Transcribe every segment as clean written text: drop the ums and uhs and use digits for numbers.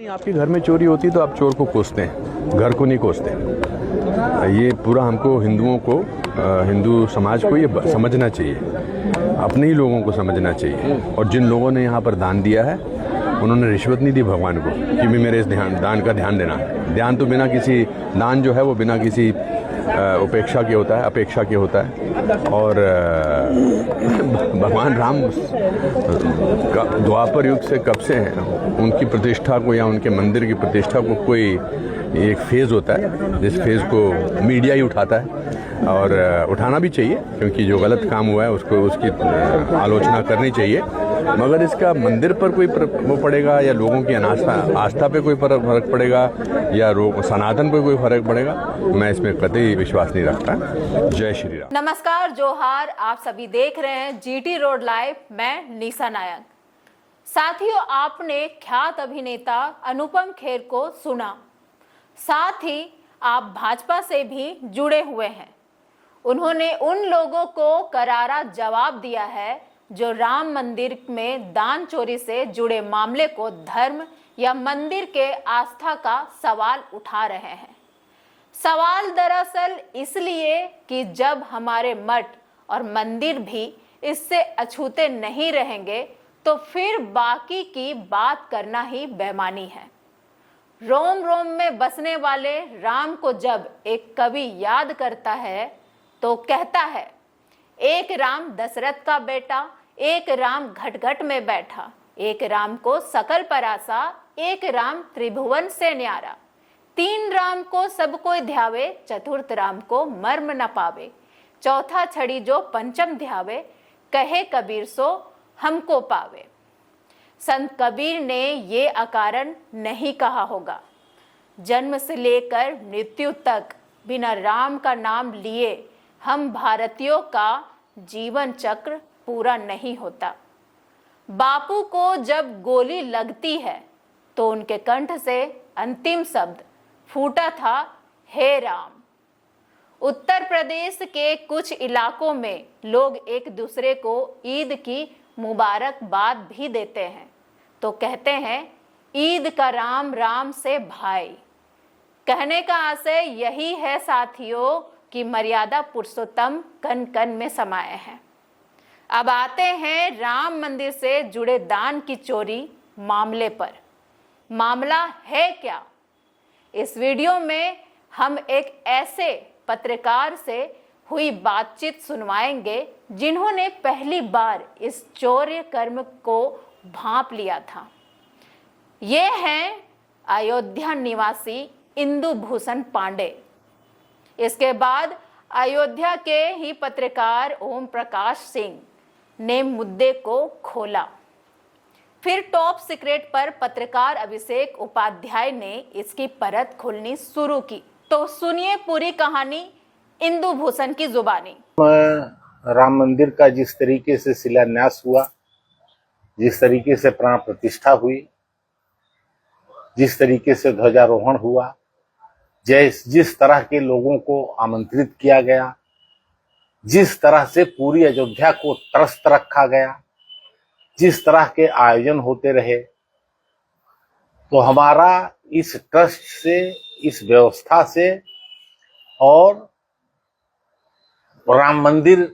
आपके घर में चोरी होती तो आप चोर को कोसते हैं, घर को नहीं कोसते। ये पूरा हमको हिंदुओं को, हिंदू समाज को ये समझना चाहिए, अपने ही लोगों को समझना चाहिए। और जिन लोगों ने यहाँ पर दान दिया है उन्होंने रिश्वत नहीं दी भगवान को कि भी मेरे इस दान का ध्यान देना। ध्यान तो बिना किसी, दान जो है वो बिना किसी उपेक्षा के होता है, अपेक्षा के होता है। और भगवान राम द्वापर युग से कब से हैं, उनकी प्रतिष्ठा को या उनके मंदिर की प्रतिष्ठा को कोई एक फेज़ होता है जिस फेज़ को मीडिया ही उठाता है, और उठाना भी चाहिए क्योंकि जो गलत काम हुआ है उसको, उसकी आलोचना करनी चाहिए। मगर इसका मंदिर पर कोई वो पड़ेगा या लोगों की आस्था पे कोई फर्क पड़ेगा या सनातन पे कोई फर्क पड़ेगा, मैं इसमें कतई विश्वास नहीं रखता। जय श्री राम। नमस्कार, जोहार। आप सभी देख रहे हैं जीटी रोड लाइव। मैं निशा नायक। साथियों, आपने ख्यात अभिनेता अनुपम खेर को सुना, साथ ही आप भाजपा से भी जुड़े हुए हैं। उन्होंने उन लोगों को करारा जवाब दिया है जो राम मंदिर में दान चोरी से जुड़े मामले को धर्म या मंदिर के आस्था का सवाल उठा रहे हैं। सवाल दरअसल इसलिए कि जब हमारे मठ और मंदिर भी इससे अछूते नहीं रहेंगे तो फिर बाकी की बात करना ही बेईमानी है। रोम रोम में बसने वाले राम को जब एक कवि याद करता है तो कहता है, एक राम दशरथ का बेटा, एक राम घट में बैठा, एक राम को सकल परासा, एक राम त्रिभुवन से न्यारा, तीन राम को सब कोई ध्यावे, चतुर्थ राम को मर्म न पावे, चौथा छड़ी जो पंचम ध्यावे, कहे कबीर सो हमको पावे। संत कबीर ने ये अकारण नहीं कहा होगा। जन्म से लेकर मृत्यु तक बिना राम का नाम लिए हम भारतीयों का जीवन चक्र पूरा नहीं होता। बापू को जब गोली लगती है तो उनके कंठ से अंतिम शब्द फूटा था, हे राम। उत्तर प्रदेश के कुछ इलाकों में लोग एक दूसरे को ईद की मुबारकबाद भी देते हैं तो कहते हैं, ईद का राम राम से भाई। कहने का आशय यही है साथियों कि मर्यादा पुरुषोत्तम कण कण में समाये हैं। अब आते हैं राम मंदिर से जुड़े दान की चोरी मामले पर। मामला है क्या? इस वीडियो में हम एक ऐसे पत्रकार से हुई बातचीत सुनवाएंगे जिन्होंने पहली बार इस चौर्य कर्म को भांप लिया था। ये हैं अयोध्या निवासी इंदु भूषण पांडे। इसके बाद अयोध्या के ही पत्रकार ओम प्रकाश सिंह ने मुद्दे को खोला। फिर टॉप सीक्रेट पर पत्रकार अभिषेक उपाध्याय ने इसकी परत खोलनी शुरू की। तो सुनिए पूरी कहानी इंदु भूषण की जुबानी। राम मंदिर का जिस तरीके से शिलान्यास हुआ, जिस तरीके से प्राण प्रतिष्ठा हुई, जिस तरीके से ध्वजारोहण हुआ, जिस तरह के लोगों को आमंत्रित किया गया, जिस तरह से पूरी अयोध्या को त्रस्त रखा गया, जिस तरह के आयोजन होते रहे, तो हमारा इस ट्रस्ट से, इस व्यवस्था से और राम मंदिर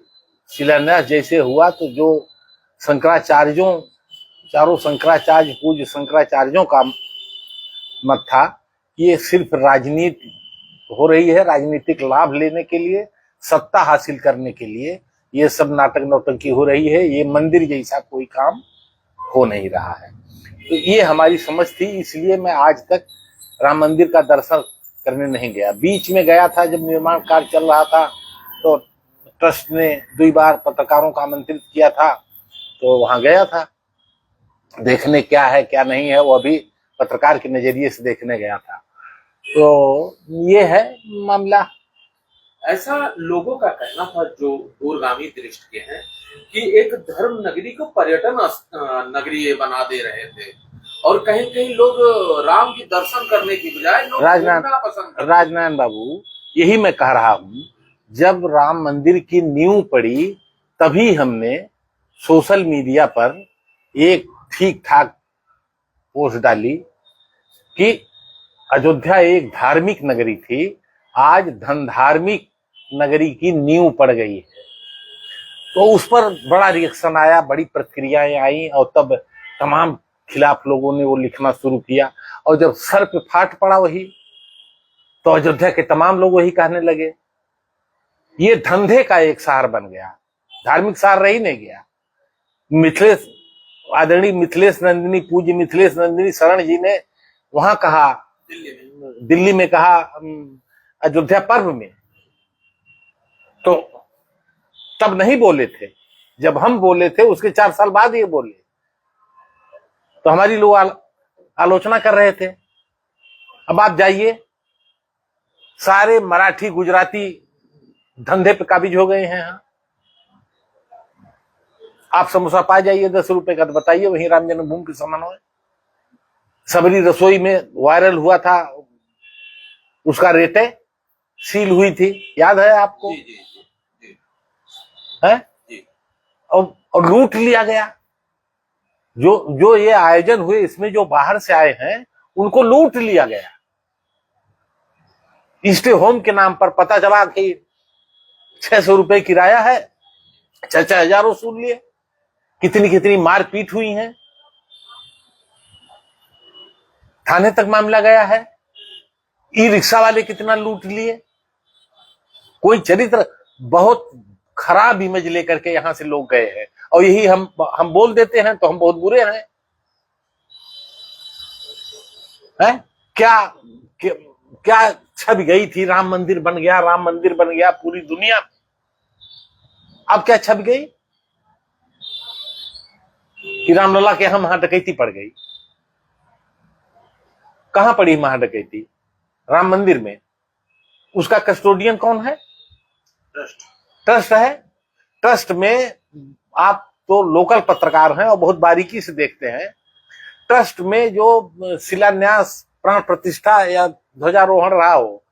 शिलान्यास जैसे हुआ तो जो शंकराचार्यों, चारों शंकराचार्य, पूज्य शंकराचार्यों का मत था कि ये सिर्फ राजनीति हो रही है, राजनीतिक लाभ लेने के लिए, सत्ता हासिल करने के लिए ये सब नाटक नौटंकी हो रही है, ये मंदिर जैसा कोई काम हो नहीं रहा है। तो ये हमारी समझ थी, इसलिए मैं आज तक राम मंदिर का दर्शन करने नहीं गया। बीच में गया था जब निर्माण कार्य चल रहा था, तो ट्रस्ट ने 2 बार पत्रकारों को आमंत्रित किया था, तो वहां गया था देखने क्या है क्या नहीं है, वो अभी पत्रकार के नजरिए से देखने गया था। तो ये है मामला। ऐसा लोगों का कहना था जो दूरगामी दृष्टि के हैं कि एक धर्म नगरी को पर्यटन नगरी बना दे रहे थे और कहीं कहीं लोग राम के दर्शन करने की बजाय लोग घूमना पसंद करते। राजनारायण बाबू, यही मैं कह रहा हूँ, जब राम मंदिर की नींव पड़ी तभी हमने सोशल मीडिया पर एक ठीक ठाक पोस्ट डाली कि अयोध्या एक धार्मिक नगरी थी, आज धन धार्मिक नगरी की नींव पड़ गई है। तो उस पर बड़ा रिएक्शन आया, बड़ी प्रतिक्रियाएं आई, और तब तमाम खिलाफ लोगों ने वो लिखना शुरू किया। और जब सर पे फाट पड़ा वही, तो अयोध्या के तमाम लोग वही कहने लगे। ये धंधे का एक शहर बन गया, धार्मिक शहर रह ही नहीं गया। मिथिलेश, आदरणीय मिथिलेश नंदिनी, पूज्य मिथिलेश नंदिनी शरण जी ने वहां कहा, दिल्ली में कहा, अयोध्या पर्व में, तो तब नहीं बोले थे। जब हम बोले थे उसके 4 साल बाद ये बोले, तो हमारी लोग आलोचना कर रहे थे। अब आप जाइए, सारे मराठी गुजराती धंधे पे काबिज हो गए हैं। हाँ, आप समोसा पा जाइए 10 रुपए का, तो बताइए वहीं राम जन्मभूमि के समान हो। सबरी रसोई में वायरल हुआ था, उसका रेटे सील हुई थी, याद है आपको? जी जी जी है? जी। और लूट लिया गया। जो ये आयोजन हुए, इसमें जो बाहर से आए हैं उनको लूट लिया गया। स्टे होम के नाम पर पता चला कि 600 रुपए किराया है, 6,000 वसूल लिए। कितनी कितनी मारपीट हुई है, थाने तक मामला गया है। ई रिक्शा वाले कितना लूट लिए। कोई चरित्र, बहुत खराब इमेज लेकर के यहां से लोग गए हैं, और यही हम बोल देते हैं तो हम बहुत बुरे हैं। क्या छप गई थी, राम मंदिर बन गया, राम मंदिर बन गया पूरी दुनिया में। अब क्या छप गई कि रामलला के यहां महाडकैती पड़ गई। कहां पड़ी महाडकैती? राम मंदिर में। उसका कस्टोडियन कौन है? ट्रस्ट है। ट्रस्ट में आप तो लोकल पत्रकार हैं और बहुत बारीकी से देखते हैं। ट्रस्ट में जो शिलान्यास, प्राण प्रतिष्ठा या ध्वजारोहण रहा हो,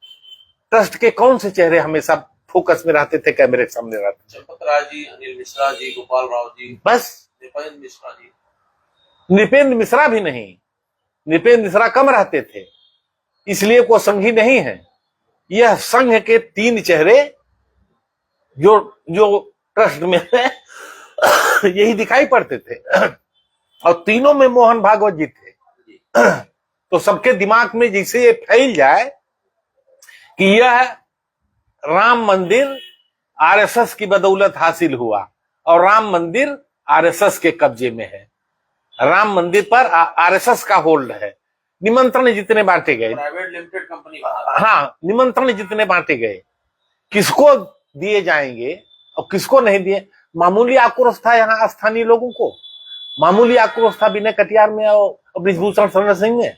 ट्रस्ट के कौन से चेहरे हमेशा फोकस में रहते थे, कैमरे के सामने रहते थे? चंपत राय जी, अनिल मिश्रा जी, गोपाल राव जी, बस। नृपेंद्र मिश्रा जी। नृपेंद्र मिश्रा भी नहीं, नृपेंद्र मिश्रा कम रहते थे, इसलिए कोई संघी नहीं है। यह संघ के 3 चेहरे जो ट्रस्ट में है यही दिखाई पड़ते थे, और तीनों में मोहन भागवत जी थे। तो सबके दिमाग में जैसे ये फैल जाए कि यह राम मंदिर आरएसएस की बदौलत हासिल हुआ, और राम मंदिर आरएसएस के कब्जे में है, राम मंदिर पर आरएसएस का होल्ड है। निमंत्रण जितने बांटे गए, प्राइवेट लिमिटेड कंपनी, हाँ, निमंत्रण जितने बांटे गए, किसको दिए जाएंगे और किसको नहीं दिए। मामूली आक्रोश था यहाँ स्थानीय लोगों को, मामूली आक्रोश था विनय कटियार में और ब्रिजभूषण शरण सिंह में।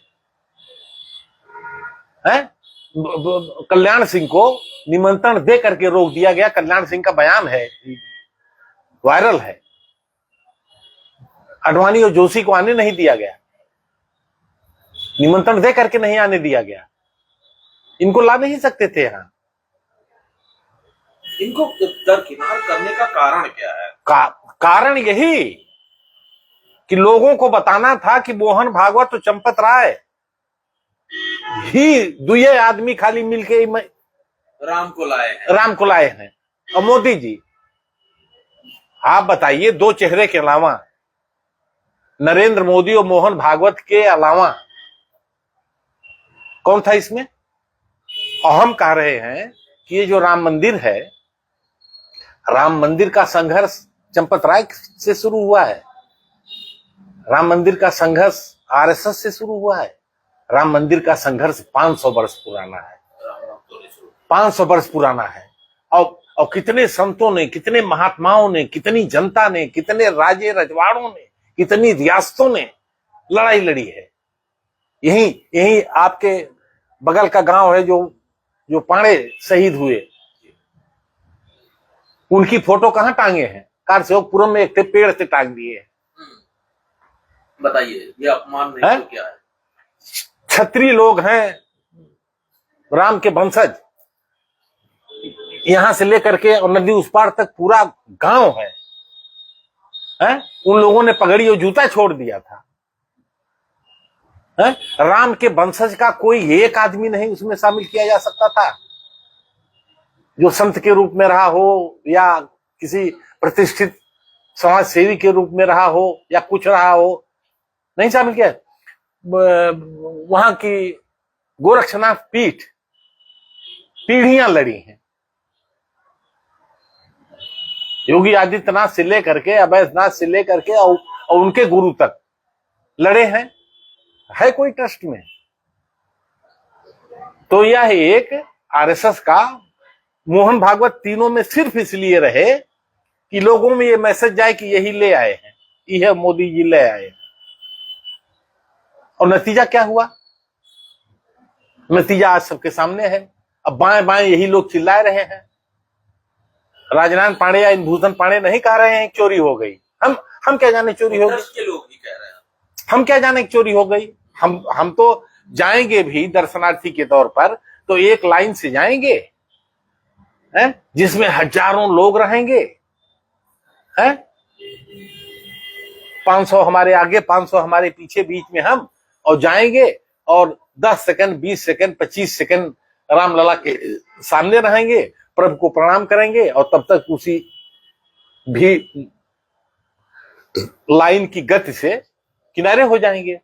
कल्याण सिंह को निमंत्रण दे करके रोक दिया गया। कल्याण सिंह का बयान है, वायरल है। अडवाणी और जोशी को आने नहीं दिया गया, निमंत्रण दे करके नहीं आने दिया गया। इनको ला नहीं सकते थे यहाँ। इनको दरकिनार करने का कारण क्या है? कारण यही कि लोगों को बताना था कि मोहन भागवत और चंपत राय ही दुए आदमी खाली मिलके राम को लाए हैं। और मोदी जी, आप बताइए, 2 चेहरे के अलावा, नरेंद्र मोदी और मोहन भागवत के अलावा कौन था इसमें? और हम कह रहे हैं कि ये जो राम मंदिर है, राम मंदिर का संघर्ष चंपत राय से शुरू हुआ है, राम मंदिर का संघर्ष आरएसएस से शुरू हुआ है, राम मंदिर का संघर्ष 500 वर्ष पुराना है, 500 वर्ष पुराना है। और कितने संतों ने, कितने महात्माओं ने, कितनी जनता ने, कितने राजे रजवाड़ों ने, कितनी रियासतों ने लड़ाई लड़ी है। यही आपके बगल का गांव है जो पांडे शहीद हुए, उनकी फोटो कहां टांगे हैं? कारसेवकपुरम में एक पेड़ से टांग दिए हैं। बताइए, ये अपमान नहीं तो क्या है? क्षत्रिय लोग हैं, राम के वंशज, यहां से लेकर के और नदी उस पार तक पूरा गांव है। उन लोगों ने पगड़ी और जूता छोड़ दिया था। है? राम के वंशज का कोई एक आदमी नहीं उसमें शामिल किया जा सकता था, जो संत के रूप में रहा हो या किसी प्रतिष्ठित समाज सेवी के रूप में रहा हो या कुछ रहा हो, नहीं शामिल किया। वहां की गोरक्षनाथ पीठ पीढ़ियां लड़ी हैं, योगी आदित्यनाथ से लेकर के अवैधनाथ से लेकर के और उनके गुरु तक लड़े हैं। है कोई ट्रस्ट में? तो यह एक आरएसएस का मोहन भागवत तीनों में सिर्फ इसलिए रहे कि लोगों में ये मैसेज जाए कि यही ले आए हैं, यह मोदी जी ले आए हैं। और नतीजा क्या हुआ? नतीजा आज सबके सामने है। अब बाएं बाएं यही लोग चिल्ला रहे हैं। राजनारायण पांडे या इंदुभूषण पांडे नहीं कह रहे हैं चोरी हो गई। हम क्या जाने चोरी हो गई, के लोग ही कह रहे हैं। हम क्या जाने चोरी हो गई। हम तो जाएंगे भी दर्शनार्थी के तौर पर तो एक लाइन से जाएंगे, हैं, जिसमें हजारों लोग रहेंगे, हैं, 500 हमारे आगे 500 हमारे पीछे, बीच में हम, और जाएंगे और 10 सेकंड 20 सेकंड 25 सेकंड रामलला के सामने रहेंगे, प्रभु को प्रणाम करेंगे और तब तक उसी भी लाइन की गति से किनारे हो जाएंगे।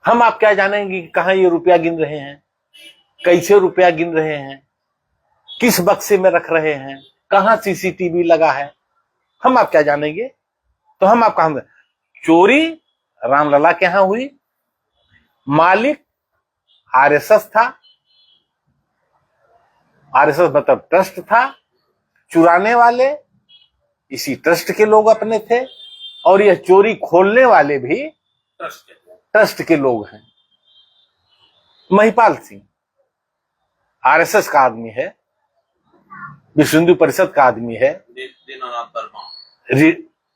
हम आप क्या जानेंगे कि कहां ये रुपया गिन रहे हैं, कैसे रुपया गिन रहे हैं, किस बक्से में रख रहे हैं, कहां सीसीटीवी लगा है, हम आप क्या जानेंगे। तो हम आप कहां, चोरी रामलला के यहां हुई, मालिक आरएसएस था, आरएसएस मतलब ट्रस्ट था, चुराने वाले इसी ट्रस्ट के लोग अपने थे, और यह चोरी खोलने वाले भी ट्रस्ट के लोग हैं। महिपाल सिंह आरएसएस का आदमी है, विश्व हिंदू परिषद का आदमी है,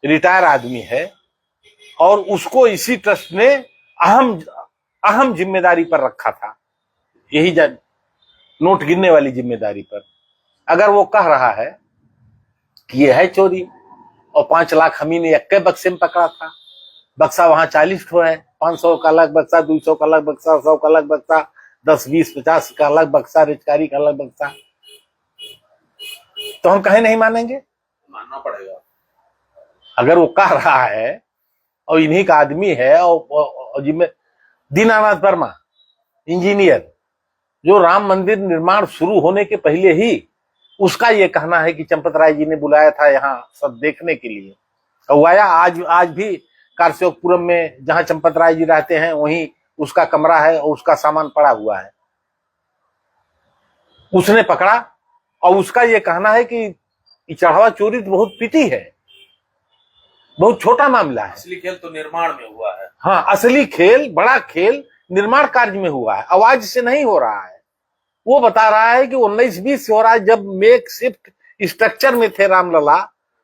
रिटायर आदमी है, और उसको इसी ट्रस्ट ने अहम जिम्मेदारी पर रखा था, यही नोट गिनने वाली जिम्मेदारी पर। अगर वो कह रहा है कि यह है चोरी और 5 लाख हम ही ने एक बक्से में पकड़ा था, बक्सा वहां 40 ठो है, 500 का अलग बक्सा, 200 का अलग बक्सा, 100 का अलग बक्सा, 10, 20, 50 का अलग बक्सा, रिचकारी का अलग बक्सा, तो हम कहीं नहीं मानेंगे, मानना पड़ेगा। अगर वो कह रहा है और इन्हीं का आदमी है। और जिम्मे दीनानाथ वर्मा इंजीनियर, जो राम मंदिर निर्माण शुरू होने के पहले ही उसका ये कहना है कि चंपत राय जी ने बुलाया था यहाँ सब देखने के लिए, और आया। आज भी कारसेवकपुरम में जहां चंपत राय जी रहते हैं वहीं उसका कमरा है और उसका सामान पड़ा हुआ है, उसने पकड़ा। और उसका ये कहना है कि चढ़ावा चोरी तो बहुत पीटी है, बहुत छोटा मामला है, असली खेल तो निर्माण में हुआ है। हाँ, असली खेल, बड़ा खेल निर्माण कार्य में हुआ है, आवाज से नहीं हो रहा है। वो बता रहा है कि 1920 से हो रहा है, जब मेक शिफ्ट स्ट्रक्चर में थे रामलला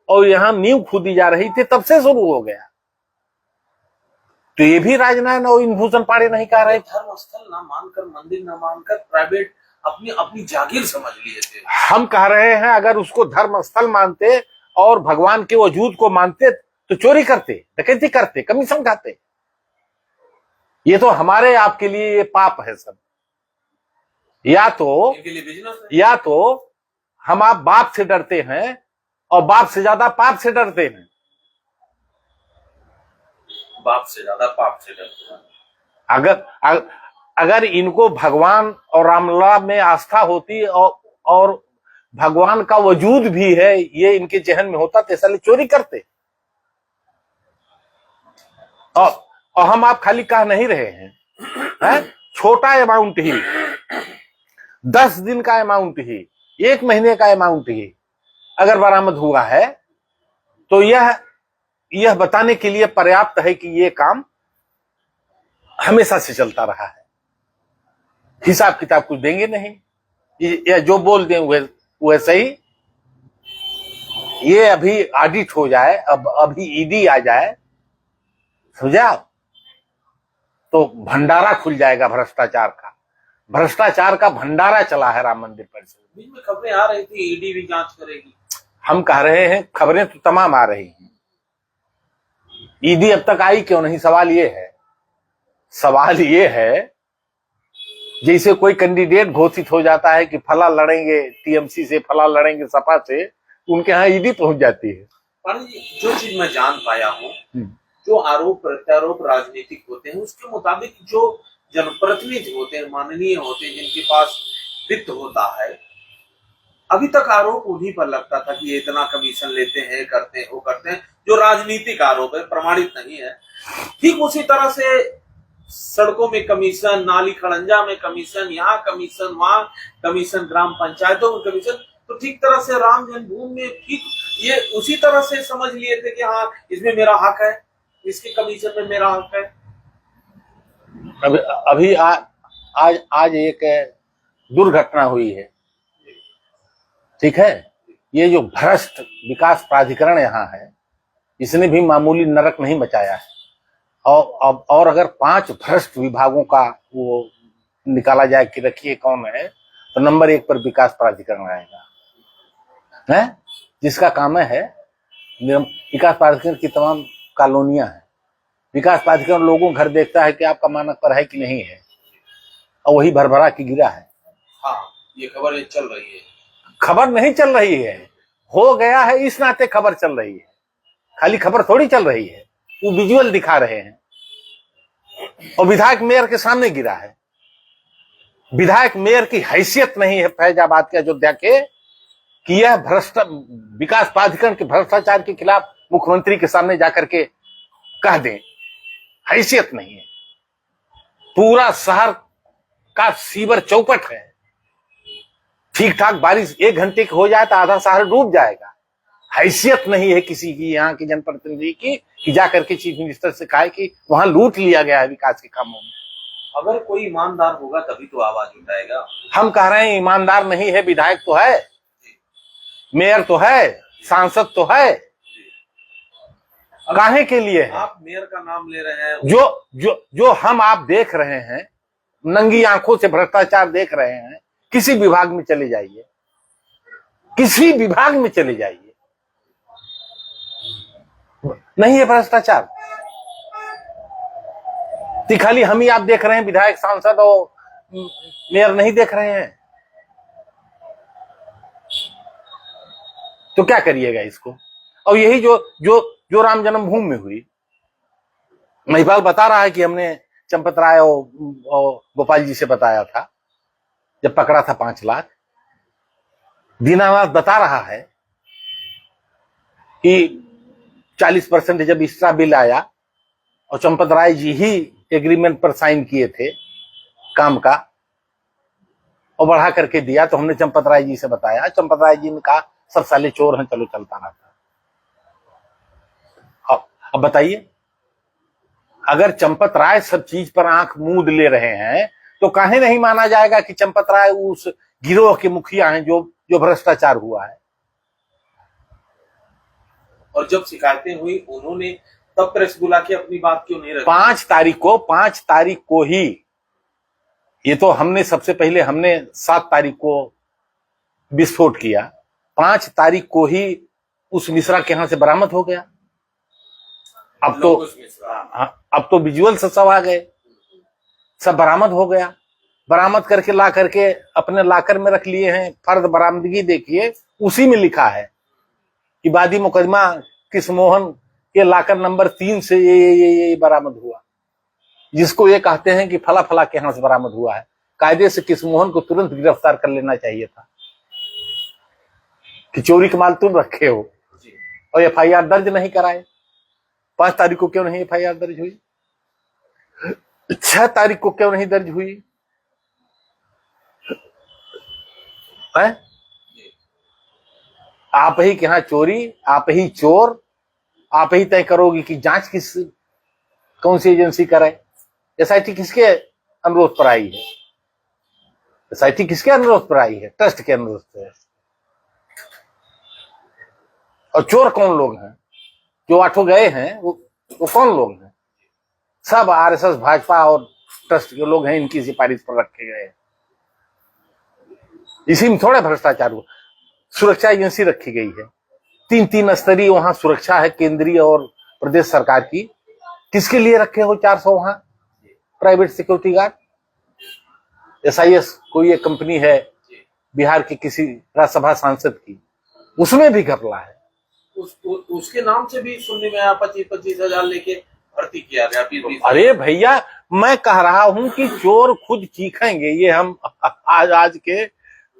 और यहाँ नींव खुदी जा रही थी, तब से शुरू हो गया। तो ये भी राजनारायण और इंदुभूषण पांडे नहीं कह रहे। धर्म स्थल ना मानकर, मंदिर ना मानकर प्राइवेट अपनी जागीर समझ लिए थे। हम कह रहे हैं अगर उसको धर्म स्थल मानते और भगवान के वजूद को मानते तो चोरी करते, डकैती करते, कमीशन खाते। ये तो हमारे आपके लिए ये पाप है सब। या तो हम आप बाप से डरते हैं और बाप से ज्यादा पाप से डरते हैं। बाप से ज्यादा पाप से डरते हैं। अगर इनको भगवान और रामलला में आस्था होती और भगवान का वजूद भी है ये इनके जहन में होता तो ऐसा चोरी करते। और हम आप खाली कह नहीं रहे हैं, छोटा अमाउंट ही, 10 दिन का अमाउंट ही, 1 महीने का अमाउंट ही अगर बरामद हुआ है तो यह बताने के लिए पर्याप्त है कि ये काम हमेशा से चलता रहा है। हिसाब किताब कुछ देंगे नहीं, या जो बोल दें वह सही। ये अभी ऑडिट हो जाए, अभी ईडी आ जाए, समझा, तो भंडारा खुल जाएगा भ्रष्टाचार का। भ्रष्टाचार का भंडारा चला है राम मंदिर परिसर। बीच में खबरें आ रही थी ईडी भी जांच करेगी। हम कह रहे हैं खबरें तो तमाम आ रही हैं, ईडी अब तक आई क्यों नहीं, सवाल ये है। सवाल ये है, जैसे कोई कैंडिडेट घोषित हो जाता है कि फला लड़ेंगे टीएमसी से, फला लड़ेंगे सपा से, उनके यहाँ ईडी पहुंच जाती है। पर जो चीज मैं जान पाया हूँ, जो आरोप प्रत्यारोप राजनीतिक होते हैं, उसके मुताबिक जो जनप्रतिनिधि होते हैं, माननीय होते हैं, जिनके पास वित्त होता है, अभी तक आरोप उन्हीं पर लगता था कि ये इतना कमीशन लेते हैं, करते हैं, वो करते हैं, जो राजनीतिक आरोप है, प्रमाणित नहीं है। ठीक उसी तरह से सड़कों में कमीशन, नाली खड़ंजा में कमीशन, यहाँ कमीशन, वहां कमीशन, ग्राम पंचायतों में कमीशन, तो ठीक तरह से राम जन्मभूमि में ठीक ये उसी तरह से समझ लिए थे कि हाँ इसमें मेरा हक है, इसके कमीशन में मेरा हक है। अभी आज एक दुर्घटना हुई है, ठीक है। ये जो भ्रष्ट विकास प्राधिकरण यहाँ है, इसने भी मामूली नरक नहीं मचाया है। और अगर 5 भ्रष्ट विभागों का वो निकाला जाए कि रखिए कौन है, तो नंबर 1 पर विकास प्राधिकरण आएगा, है, जिसका काम है विकास प्राधिकरण की तमाम कॉलोनियां हैं। विकास प्राधिकरण लोगों घर देखता है कि आपका मानक पर है कि नहीं है, और वही भरभरा की गिरा है। हाँ, ये खबर चल रही है। खबर नहीं चल रही है, हो गया है इस नाते खबर चल रही है। खाली खबर थोड़ी चल रही है, वो विजुअल दिखा रहे हैं। और विधायक मेयर के सामने गिरा है। विधायक मेयर की हैसियत नहीं है फैजाबाद के अयोध्या के कि यह भ्रष्ट विकास प्राधिकरण के भ्रष्टाचार के खिलाफ मुख्यमंत्री के सामने जाकर के कह दें। हैसियत नहीं है। पूरा शहर का सीवर चौपट है। ठीक ठाक बारिश 1 घंटे की हो जाए तो आधा शहर डूब जाएगा। हैसियत नहीं है किसी की यहाँ की जनप्रतिनिधि की कि जाकर के चीफ मिनिस्टर से कहे कि वहां लूट लिया गया है विकास के कामों में। अगर कोई ईमानदार होगा तभी तो आवाज उठाएगा। हम कह रहे हैं ईमानदार नहीं है। विधायक तो है, मेयर तो है, सांसद तो है, काहे के लिए है? आप मेयर का नाम ले रहे हैं। जो हम आप देख रहे हैं, नंगी आंखों से भ्रष्टाचार देख रहे हैं। किसी विभाग में चले जाइए, किसी विभाग में चले जाइए, नहीं है भ्रष्टाचार। तो खाली हम ही आप देख रहे हैं, विधायक सांसद और मेयर नहीं देख रहे हैं, तो क्या करिएगा इसको? और यही जो राम जन्मभूमि में हुई, महिपाल बता रहा है कि हमने चंपत राय और गोपाल जी से बताया था जब पकड़ा था 5 लाख। दीनानाथ बता रहा है कि 40% जब इसका बिल आया और चंपत राय जी ही एग्रीमेंट पर साइन किए थे काम का और बढ़ा करके दिया, तो हमने चंपत राय जी से बताया। चंपत राय जी ने कहा सब साले चोर हैं, चलो चलता रहता। अब बताइए, अगर चंपत राय सब चीज पर आंख मूंद ले रहे हैं तो काहे नहीं माना जाएगा कि चंपत राय उस गिरोह के मुखिया हैं जो भ्रष्टाचार हुआ है। और जब शिकायतें हुई उन्होंने तब प्रेस बुला के अपनी बात क्यों नहीं रखी? 5 तारीख को ही, ये तो हमने सबसे पहले 7 तारीख को विस्फोट किया, 5 तारीख को ही उस मिश्रा के यहां से बरामद हो गया। अब तो विजुअल से सब आ गए, सब बरामद हो गया। बरामद करके ला करके अपने लाकर में रख लिए हैं। फर्द बरामदगी देखिए, उसी में लिखा है कि वादी मुकदमा किसमोहन के लाकर नंबर 3 से ये बरामद हुआ, जिसको ये कहते हैं कि फला फला के यहां से बरामद हुआ है। कायदे से किसमोहन को तुरंत गिरफ्तार कर लेना चाहिए था कि चोरी का माल तुम रखे हो और एफआईआर दर्ज नहीं कराए। 5 तारीख को क्यों नहीं एफआईआर दर्ज हुई? 6 तारीख को क्यों नहीं दर्ज हुई है? आप ही के यहां चोरी, आप ही चोर, आप ही तय करोगी कि जांच कौन सी एजेंसी करे। एसआईटी किसके अनुरोध पर आई है? एसआईटी किसके अनुरोध पर आई है? ट्रस्ट के अनुरोध पर। और चोर कौन लोग हैं? जो 8 गए हैं वो कौन लोग हैं? सब आरएसएस, भाजपा और ट्रस्ट के लोग हैं। इनकी सिफारिश पर रखे गए। इसी में थोड़ा भ्रष्टाचार हुआ। सुरक्षा एजेंसी रखी गई है, 3 स्तरीय वहां सुरक्षा है, केंद्रीय और प्रदेश सरकार की। किसके लिए रखे हो 400 वहां? Private security guard. SIS कोई एक कंपनी है बिहार की किसी राज्यसभा सांसद की, उसमें भी घपला है। उसके नाम से भी सुनने में आया 25-25 हजार लेके भर्ती किया गया 20-20। अरे भैया, मैं कह रहा हूं कि चोर खुद चीखेंगे। ये हम आज के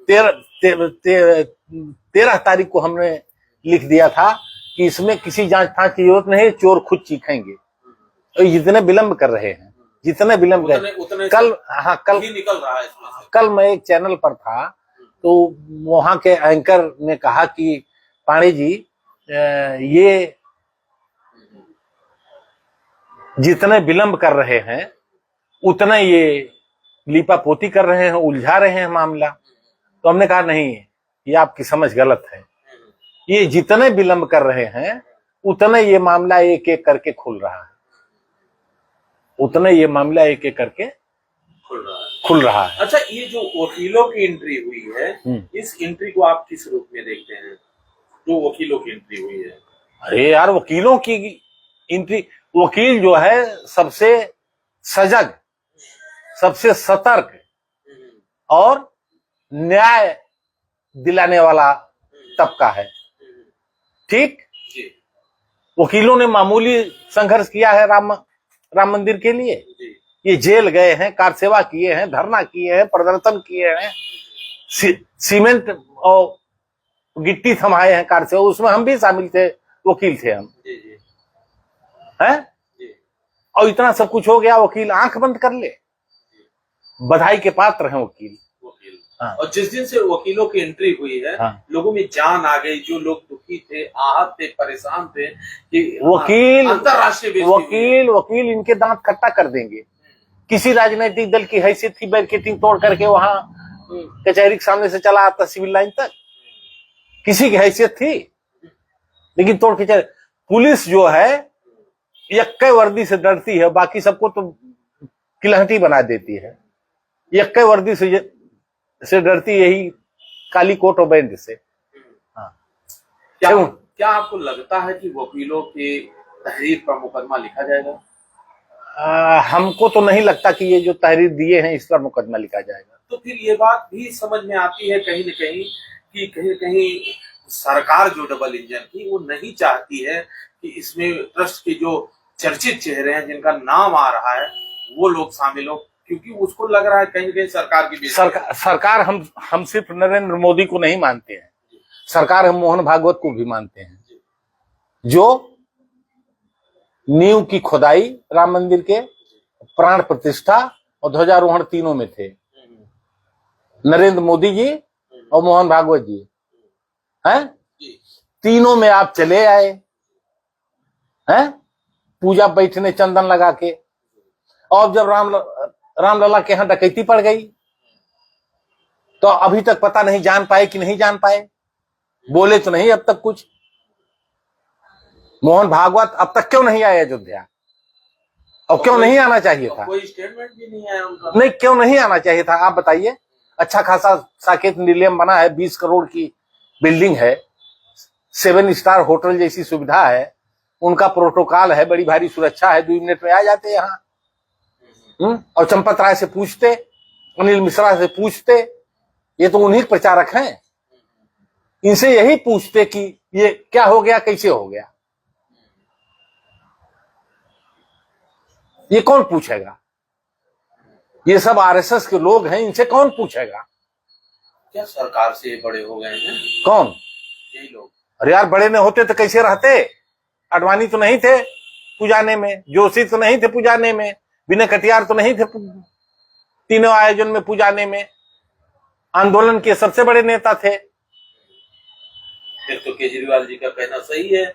13 तारीख को हमने लिख दिया था कि इसमें किसी जांच फांच की जरूरत नहीं, चोर खुद चीखेंगे। तो जितने विलंब कर रहे हैं, जितने विलंब कर कल ही निकल रहा है इसमें से। कल मैं एक चैनल पर था तो वहां के एंकर ने कहा कि पांडे जी, ये जितने विलंब कर रहे हैं उतने ये लीपापोती कर रहे हैं, उलझा रहे हैं मामला। तो हमने कहा नहीं, ये आपकी समझ गलत है। ये जितने विलंब कर रहे हैं उतने ये मामला एक एक करके खुल रहा है, उतने ये मामला एक एक करके खुल रहा है। अच्छा, ये जो वकीलों की एंट्री हुई है, इस एंट्री को आप किस रूप में देखते हैं, जो वकीलों की एंट्री हुई है? अरे यार, वकीलों की एंट्री, वकील जो है सबसे सजग, सबसे सतर्क और न्याय दिलाने वाला तबका है। ठीक, वकीलों ने मामूली संघर्ष किया है राम मंदिर के लिए। ये जेल गए हैं, कार सेवा किए हैं, धरना किए हैं, प्रदर्शन किए हैं, सीमेंट और गिट्टी थमाए हैं कार सेवा, उसमें हम भी शामिल थे, वकील थे हम, हैं? और इतना सब कुछ हो गया, वकील आंख बंद कर ले। बधाई के पात्र हैं वकील। हाँ। और जिस दिन से वकीलों की एंट्री हुई है, हाँ, लोगों में जान आ गई। जो लोग दुखी थे, आहत थे, परेशान थे कि वकील वकील इनके दांत खट्टा कर देंगे। किसी राजनीतिक दल की हैसियत थी बैरिकेडिंग तोड़ करके वहां कचहरी के सामने से चला आता सिविल लाइन तक, किसी की हैसियत थी, लेकिन तोड़ के चले। पुलिस जो है यक्के वर्दी से डरती है, बाकी सबको तो किलहटी बना देती है। यक्के वर्दी से डरती यही काली कोट और बैंड से। हाँ। क्या आपको लगता है कि वकीलों के तहरीर पर मुकदमा लिखा जाएगा? हमको तो नहीं लगता कि ये जो तहरीर दिए हैं इस पर मुकदमा लिखा जाएगा। तो फिर ये बात भी समझ में आती है कहीं न कहीं कि कहीं न कहीं सरकार जो डबल इंजन की, वो नहीं चाहती है कि इसमें ट्रस्ट के जो चर्चित चेहरे हैं, जिनका नाम आ रहा है, वो लोग शामिल हो, क्योंकि उसको लग रहा है कहीं न कहीं सरकार की सरकार हम सिर्फ नरेंद्र मोदी को नहीं मानते हैं, सरकार हम मोहन भागवत को भी मानते हैं, जो नींव की खुदाई राम मंदिर के, प्राण प्रतिष्ठा और ध्वजारोहण तीनों में थे। नरेंद्र मोदी जी और मोहन भागवत जी हैं, तीनों में आप चले आए हैं, पूजा बैठने चंदन लगा के। और जब रामलला के यहां डकैती पड़ गई तो अभी तक पता नहीं जान पाए कि नहीं जान पाए, बोले तो नहीं अब तक कुछ। मोहन भागवत अब तक क्यों नहीं आए अयोध्या, और क्यों नहीं आना चाहिए था? कोई स्टेटमेंट भी नहीं आया उनका। नहीं, क्यों नहीं आना चाहिए था आप बताइए? अच्छा खासा साकेत निलयम बना है, 20 करोड़ की बिल्डिंग है, 7 स्टार होटल जैसी सुविधा है, उनका प्रोटोकॉल है, बड़ी भारी सुरक्षा है, 2 मिनट में आ जाते यहाँ। और चंपत राय से पूछते, अनिल मिश्रा से पूछते, ये तो उन्हीं प्रचारक हैं, इनसे यही पूछते कि ये क्या हो गया, कैसे हो गया। ये कौन पूछेगा? ये सब आरएसएस के लोग हैं, इनसे कौन पूछेगा? क्या सरकार से बड़े हो गए हैं? कौन? यही लोग। अरे यार, बड़े न होते तो कैसे रहते? अडवाणी तो नहीं थे पुजाने में, जोशी तो नहीं थे पुजाने में, विनय कटियार तो नहीं थे तीनों आयोजन में पुजाने में, आंदोलन के सबसे बड़े नेता थे। फिर तो केजरीवाल जी का कहना सही है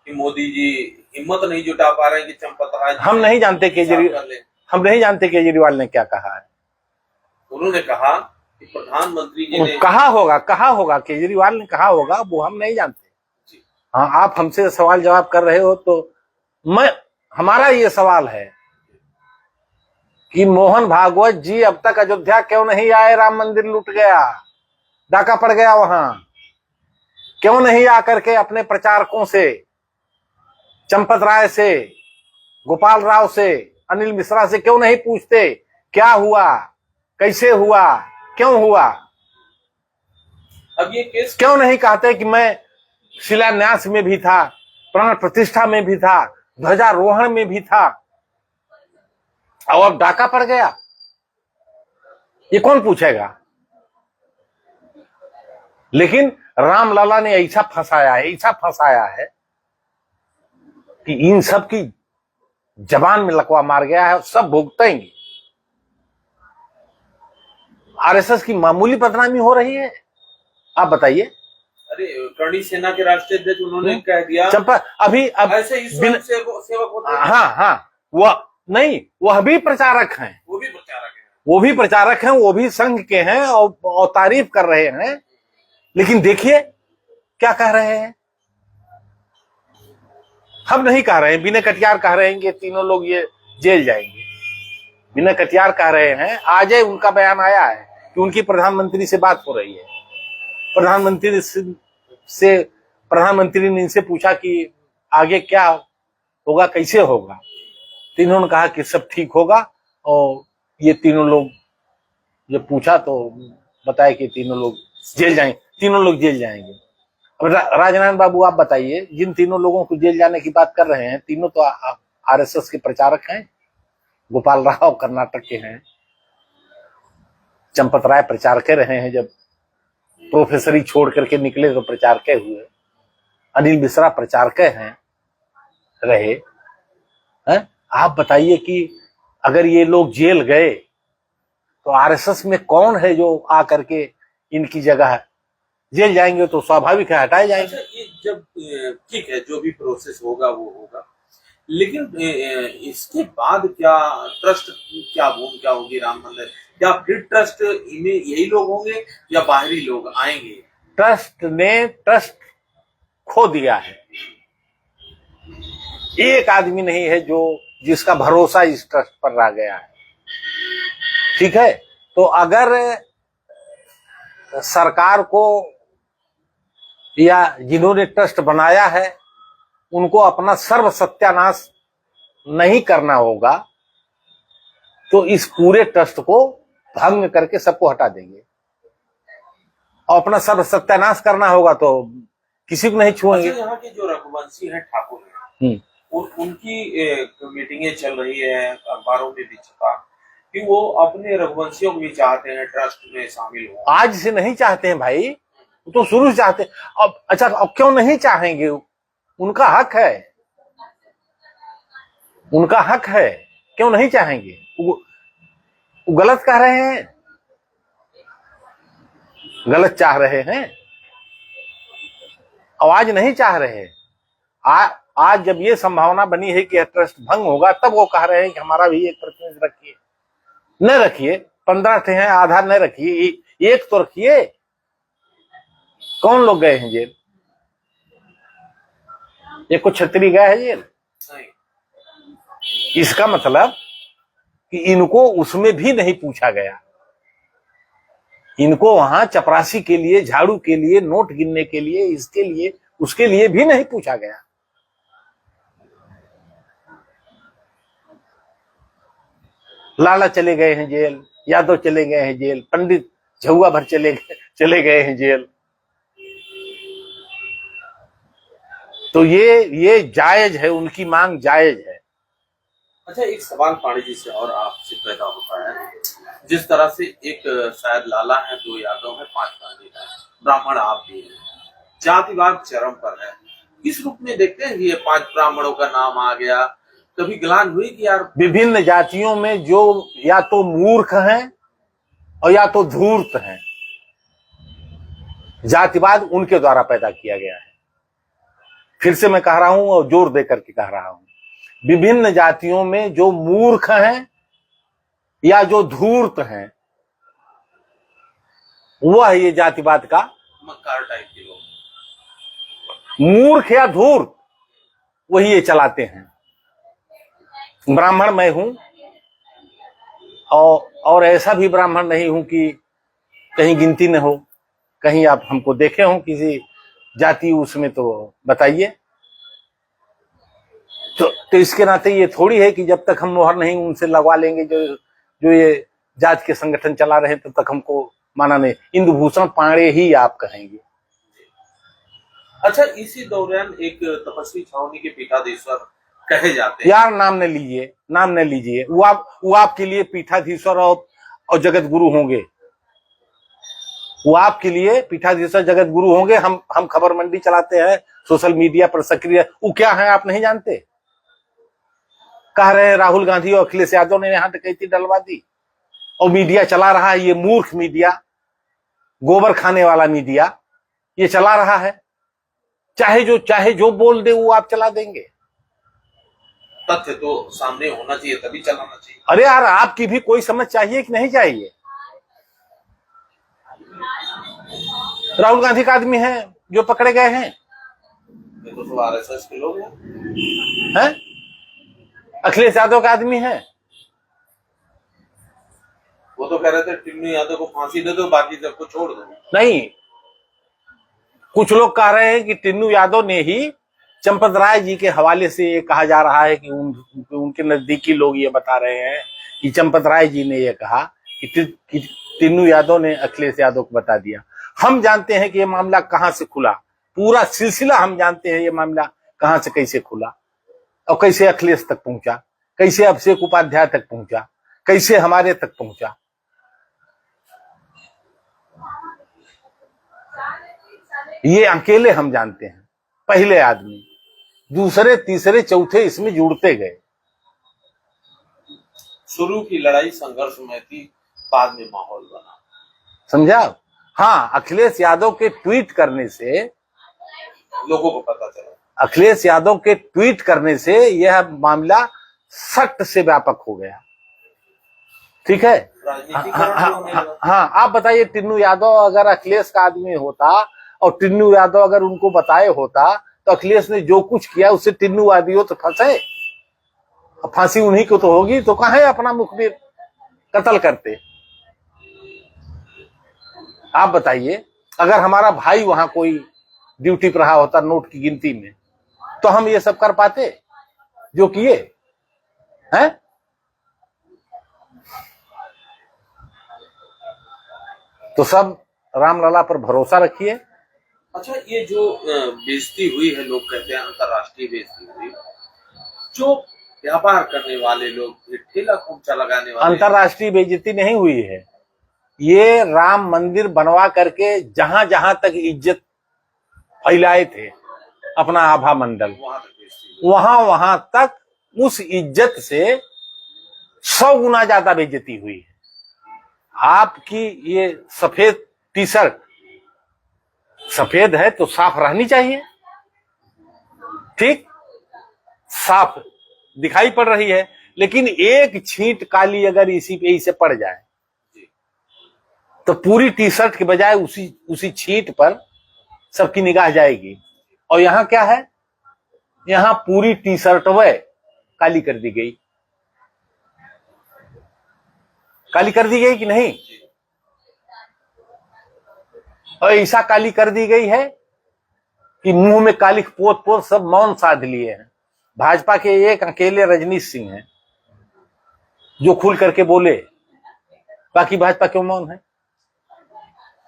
कि मोदी जी हिम्मत नहीं जुटा पा रहे हैं कि चंपत राय। हम नहीं जानते केजरीवाल ने क्या कहा है। उन्होंने कहा कि प्रधानमंत्री जी ने कहा होगा केजरीवाल ने कहा होगा, वो हम नहीं जानते। हाँ, आप हमसे सवाल जवाब कर रहे हो तो हमारा ये सवाल है कि मोहन भागवत जी अब तक अयोध्या क्यों नहीं आए? राम मंदिर लूट गया, डाका पड़ गया वहां, क्यों नहीं आकर के अपने प्रचारकों से, चंपत राय से, गोपाल राव से, अनिल मिश्रा से क्यों नहीं पूछते क्या हुआ, कैसे हुआ, क्यों हुआ? अब ये केस क्यों नहीं कहते कि मैं शिलान्यास में भी था, प्राण प्रतिष्ठा में भी था, ध्वजारोहण में भी था, और अब डाका पड़ गया? ये कौन पूछेगा? लेकिन रामलला ने ऐसा फंसाया है कि इन सब की जबान में लकवा मार गया है, सब भुगतेंगे। आरएसएस की मामूली बदनामी हो रही है, आप बताइए। अरे करणी सेना के राष्ट्रीय अध्यक्ष उन्होंने कह दिया चंपा अभी अब ऐसे ही स्वयं सेवक होते हैं। हाँ, वह नहीं, वह भी प्रचारक हैं, वो भी प्रचारक है, वो भी संघ के हैं और तारीफ कर रहे हैं। लेकिन देखिए क्या कह रहे हैं। हम नहीं कह रहे हैं, विनय कटियार कह रहे हैं कि तीनों लोग ये जेल जाएंगे। विनय कटियार कह रहे हैं, आज ही उनका बयान आया है कि उनकी प्रधानमंत्री से बात हो रही है। प्रधानमंत्री ने इनसे पूछा कि आगे क्या होगा, कैसे होगा। तो इन्होंने कहा कि सब ठीक होगा, और ये तीनों लोग जब पूछा तो बताया कि तीनों लोग जेल जाएंगे। अब राजनारायण बाबू आप बताइए, जिन तीनों लोगों को जेल जाने की बात कर रहे हैं, तीनों तो आरएसएस के प्रचारक हैं। गोपाल राव कर्नाटक के हैं, चंपत राय प्रचारक रहे हैं, जब प्रोफेसरी छोड़ करके निकले तो प्रचारक हुए। अनिल मिश्रा प्रचारक रहे हैं। आप बताइए कि अगर ये लोग जेल गए तो आरएसएस में कौन है जो आकर के इनकी जगह जेल जाएंगे? तो स्वाभाविक है, हटाए जाएंगे। अच्छा, ये जब ठीक है, जो भी प्रोसेस होगा वो होगा, लेकिन इसके बाद क्या ट्रस्ट क्या भूमिका होगी राम मंदिर? क्या फिर ट्रस्ट में यही लोग होंगे या बाहरी लोग आएंगे? ट्रस्ट ने ट्रस्ट खो दिया है। एक आदमी नहीं है जिसका भरोसा इस ट्रस्ट पर रह गया है। ठीक है, तो अगर सरकार को या जिन्होंने ट्रस्ट बनाया है उनको अपना सर्व सत्यानाश नहीं करना होगा, तो इस पूरे ट्रस्ट को भंग करके सबको हटा देंगे। और अपना सर्व सत्यानाश करना होगा तो किसी को नहीं छुएंगे। अच्छा, यहाँ के जो रघुवंशी हैं, ठाकुर हैं, उनकी मीटिंगें चल रही है, अखबारों में भी छपा कि वो अपने रघुवंशियों को भी चाहते हैं ट्रस्ट में शामिल हो। आज से नहीं चाहते हैं भाई, तो शुरू से चाहते हैं। अब अच्छा, अब क्यों नहीं चाहेंगे? उनका हक है, उनका हक है, क्यों नहीं चाहेंगे? वो गलत कह रहे हैं, गलत चाह रहे हैं, आवाज नहीं चाह रहे। आज जब ये संभावना बनी है कि ट्रस्ट भंग होगा, तब वो कह रहे हैं कि हमारा भी एक प्रतिनिधि रखिए। न रखिए, 15 थे हैं, आधा न रखिए, एक तो रखिए। कौन लोग गए हैं जेल? ये कुछ छतरी गए हैं जेल? इसका मतलब कि इनको उसमें भी नहीं पूछा गया। इनको वहां चपरासी के लिए, झाड़ू के लिए, नोट गिनने के लिए, इसके लिए, उसके लिए भी नहीं पूछा गया। लाला चले गए हैं जेल, यादव चले गए हैं जेल, पंडित झुआ भर चले गए हैं जेल। तो ये जायज है, उनकी मांग जायज है। अच्छा, एक सवाल पाणी जी से और आपसे पैदा होता है, जिस तरह से एक शायद लाला है, 2 यादव है, 5 पंडित है, ब्राह्मण आप भी हैं, जातिवाद चरम पर है। इस रूप में देखते हैं कि ये 5 ब्राह्मणों का नाम आ गया, कभी ग्लानि हुई कि यार विभिन्न जातियों में जो या तो मूर्ख हैं और या तो धूर्त हैं, जातिवाद उनके द्वारा पैदा किया गया है। फिर से मैं कह रहा हूं और जोर दे करके कह रहा हूं, विभिन्न जातियों में जो मूर्ख हैं या जो धूर्त हैं, वह ये जातिवाद का मक्कार टाइप के लोग, मूर्ख या धूर्त, वही ये चलाते हैं। ब्राह्मण मैं हूं, और ऐसा भी ब्राह्मण नहीं हूं कि कहीं गिनती न हो। कहीं आप हमको देखे हो किसी जाति उसमें, तो बताइए। तो तो इसके नाते ये थोड़ी है कि जब तक हम मोहर नहीं उनसे लगवा लेंगे जो ये जात के संगठन चला रहे हैं, तब तक हमको माना नहीं। इंदुभूषण पांडे ही आप कहेंगे। अच्छा, इसी दौरान एक तपस्वी छावनी के पीठाधीश्वर कहे जाते हैं। यार नाम न लीजिए। वो आपके लिए पीठाधीश्वर और जगत गुरु होंगे। वो आपके लिए पीठाधीश्वर जगत गुरु होंगे। हम खबर मंडी चलाते हैं, सोशल मीडिया पर सक्रिय। वो क्या है आप नहीं जानते? कह रहे हैं राहुल गांधी और अखिलेश यादव ने यहां डकैती डलवा दी और मीडिया चला रहा है। ये मूर्ख मीडिया, गोबर खाने वाला मीडिया ये चला रहा है। चाहे जो बोल दे वो आप चला देंगे। तथ्य तो सामने होना चाहिए, तभी चलाना चाहिए। अरे यार, आपकी भी कोई समझ चाहिए कि नहीं चाहिए? राहुल गांधी का आदमी है जो पकड़े गए हैं, ये तो आरएसएस के लोग हैं। अखिलेश यादव का आदमी है। वो तो कह रहे थे टिन्नू यादव को फांसी दे दो, बाकी सबको छोड़ दो। नहीं, कुछ लोग कह रहे हैं कि टिन्नू यादव ने ही चंपत राय जी के हवाले से ये कहा जा रहा है कि उनके नजदीकी लोग ये बता रहे हैं कि चंपत राय जी ने ये कहा कि टिन्नू यादव ने अखिलेश यादव को बता दिया। हम जानते हैं कि ये मामला कहां से खुला, पूरा सिलसिला हम जानते हैं। ये मामला कहां से कैसे खुला और कैसे अखिलेश तक पहुंचा, कैसे अभिषेक उपाध्याय तक पहुंचा, कैसे हमारे तक पहुंचा। ये अकेले हम जानते हैं, पहले आदमी। दूसरे तीसरे चौथे इसमें जुड़ते गए। शुरू की लड़ाई संघर्ष में थी, बाद में माहौल बना, समझा? हाँ, अखिलेश यादव के ट्वीट करने से लोगों को पता चला। अखिलेश यादव के ट्वीट करने से यह मामला सख्त से व्यापक हो गया। ठीक है? हाँ, आप बताइए, टिन्नू यादव अगर अखिलेश का आदमी होता और टिन्नू यादव अगर उनको बताए होता तो अखिलेश ने जो कुछ किया उससे टिन्नू यादव तो फंसे। फांसी उन्हीं को तो होगी, तो कहाँ है अपना मुखबिर कत्ल करते? आप बताइए, अगर हमारा भाई वहां कोई ड्यूटी पर रहा होता नोट की गिनती में, तो हम ये सब कर पाते जो किए हैं? तो सब रामलला पर भरोसा रखिए। अच्छा, ये जो बेइज्जती हुई है, लोग कहते हैं अंतरराष्ट्रीय बेइज्जती हुई, जो व्यापार करने वाले लोग, ठेला कुंचा लगाने वाले, अंतरराष्ट्रीय बेइज्जती नहीं हुई है। ये राम मंदिर बनवा करके जहां जहां तक इज्जत फैलाए थे अपना आभा मंडल, वहां तक उस इज्जत से 100 गुना ज्यादा बेइज्जती हुई है। आपकी ये सफेद टी शर्ट सफेद है तो साफ रहनी चाहिए, ठीक, साफ दिखाई पड़ रही है, लेकिन एक छींट काली अगर इसे पड़ जाए तो पूरी टी शर्ट के बजाय उसी छींट पर सबकी निगाह जाएगी। और यहां क्या है? यहां पूरी टी शर्ट वह काली कर दी गई। काली कर दी गई कि नहीं? और ऐसा काली कर दी गई है कि मुंह में काली पोत पोत सब मौन साध लिए हैं। भाजपा के एक अकेले रजनीश सिंह हैं जो खुल करके बोले, बाकी भाजपा क्यों मौन है?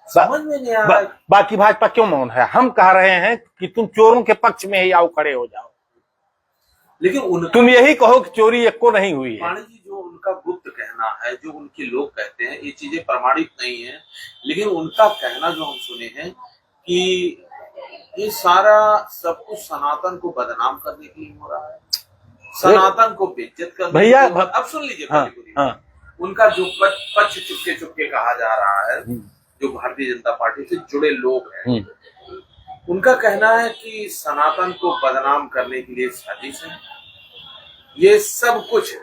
समझ में नहीं आ रहा। बाकी भाजपा क्यों मौन है? हम कह रहे हैं कि तुम चोरों के पक्ष में ही आओ, खड़े हो जाओ, लेकिन तुम यही कहो कि चोरी एको नहीं हुई है। पांडे जी, जो उनका गुप्त कहना है, जो उनके लोग कहते हैं, ये चीजें प्रमाणित नहीं है, लेकिन उनका कहना जो हम सुने हैं कि ये सारा सब कुछ सनातन को बदनाम करने के लिए हो रहा है, सनातन को बेइज्जत करने भैया। अब सुन लीजिए, हाँ। उनका जो पक्ष चुपके चुपके कहा जा रहा है, जो भारतीय जनता पार्टी से जुड़े लोग हैं, उनका कहना है कि सनातन को बदनाम करने के लिए साजिश है। ये सब कुछ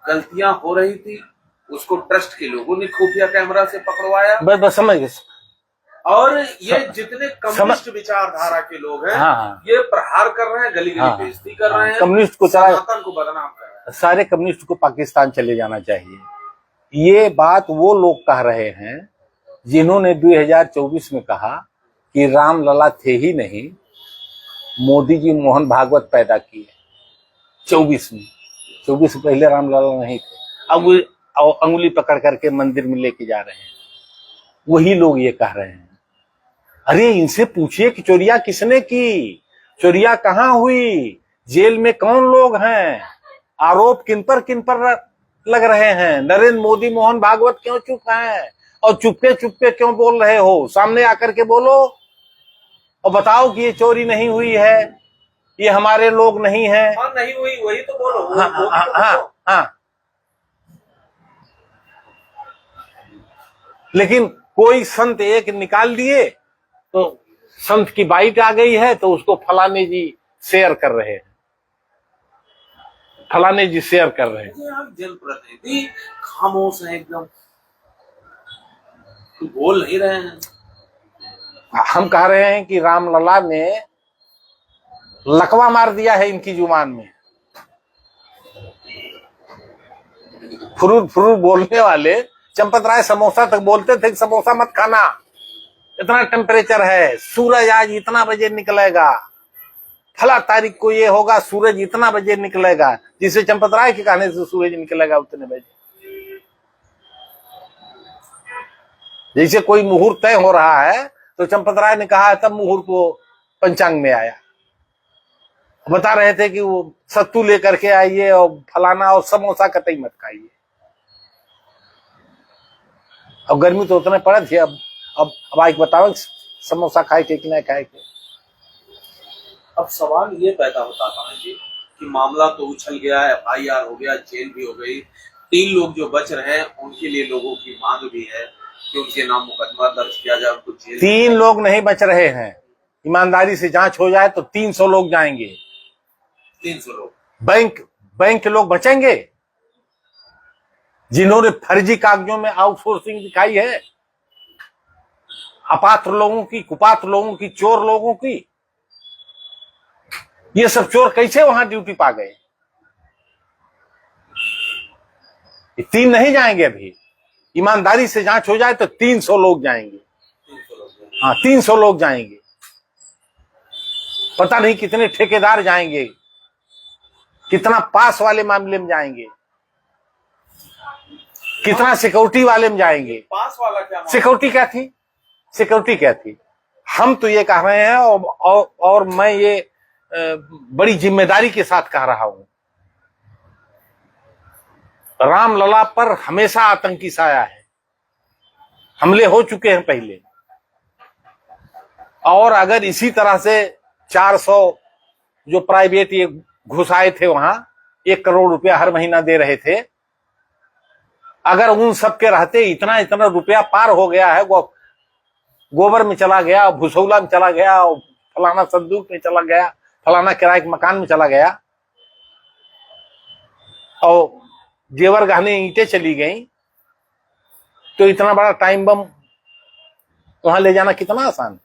गलतियां हो रही थी, उसको ट्रस्ट के लोगों ने खुफिया कैमरा से पकड़वाया। बस समझ गए। और ये जितने कम्युनिस्ट विचारधारा के लोग हैं, ये प्रहार कर रहे हैं, गली गली बेइज्जती कर रहे हैं, कम्युनिस्ट को, सनातन को बदनाम कर रहे हैं। सारे कम्युनिस्ट को पाकिस्तान चले जाना चाहिए। ये बात वो लोग कह रहे हैं जिन्होंने 2024 में कहा कि रामलला थे ही नहीं, मोदी जी मोहन भागवत पैदा किए। 24 में, 24 से पहले रामलला नहीं थे। अब वो अंगुली पकड़ करके मंदिर में लेके जा रहे हैं, वही लोग ये कह रहे हैं। अरे इनसे पूछिए कि चोरिया किसने की, चोरिया कहाँ हुई, जेल में कौन लोग हैं, आरोप किन पर लग रहे हैं। नरेंद्र मोदी, मोहन भागवत क्यों चुप हैं और चुपके क्यों बोल रहे हो? सामने आकर के बोलो और बताओ कि ये चोरी नहीं हुई है, ये हमारे लोग नहीं हैं। हाँ, नहीं हुई, वही तो बोलो। हाँ। लेकिन कोई संत एक निकाल दिए तो संत की बाइट आ गई है तो उसको फलाने जी शेयर कर रहे हैं, फलाने जी शेयर कर रहे हैं। जनप्रतिनिधि खामोश है एकदम, बोल नहीं रहे हैं। हम कह रहे हैं कि रामलला ने लकवा मार दिया है इनकी जुबान में। फुरूर बोलने वाले चंपत राय समोसा तक बोलते थे कि समोसा मत खाना, इतना टेम्परेचर है, सूरज आज इतना बजे निकलेगा, फला तारीख को ये होगा, सूरज इतना बजे निकलेगा। जिसे चंपत राय के कहने से सूरज निकलेगा उतने बजे। जैसे कोई मुहूर्त तय हो रहा है तो चंपत राय ने कहा तब मुहूर्त वो पंचांग में आया, बता रहे थे कि वो सत्तू लेकर के आइए और फलाना और समोसा कतई मत खाइए। अब गर्मी तो उतने पड़े थे, अब आइक बताओ समोसा खाए के कि नहीं खाए के। अब सवाल ये पैदा होता है जी कि मामला तो उछल गया, FIR हो गया, जेल भी हो गई, 3 लोग जो बच रहे हैं उनके लिए लोगों की मांग भी है कि उनके नाम मुकदमा दर्ज किया जाए, उनको जेल। 3 लोग नहीं बच रहे हैं, ईमानदारी से जांच हो जाए तो 300 लोग जाएंगे। 300 लोग बैंक के लोग बचेंगे जिन्होंने फर्जी कागजों में आउटसोर्सिंग दिखाई है, अपात्र लोगों की, कुपात्र लोगों की, चोर लोगों की। ये सब चोर कैसे वहां ड्यूटी पा गए? 3 नहीं जाएंगे अभी, ईमानदारी से जांच हो जाए तो 300 लोग जाएंगे। हाँ, 300 लोग जाएंगे। पता नहीं कितने ठेकेदार जाएंगे, कितना पास वाले मामले में जाएंगे, कितना सिक्योरिटी वाले में जाएंगे। पास वाला क्या? सिक्योरिटी क्या थी? हम तो ये कह रहे हैं और मैं ये बड़ी जिम्मेदारी के साथ कह रहा हूं, रामलला पर हमेशा आतंकी साया है, हमले हो चुके हैं पहले, और अगर इसी तरह से 400 जो प्राइवेट ये घुसाए थे वहां 1 करोड़ रुपया हर महीना दे रहे थे, अगर उन सब के रहते इतना रुपया पार हो गया है, गोबर में चला गया, भुसौला में चला गया, फलाना संदूक में चला गया, फलाना किराए के मकान में चला गया, और जेवर गहने ईंटें चली गई, तो इतना बड़ा टाइम बम वहां ले जाना कितना आसान है।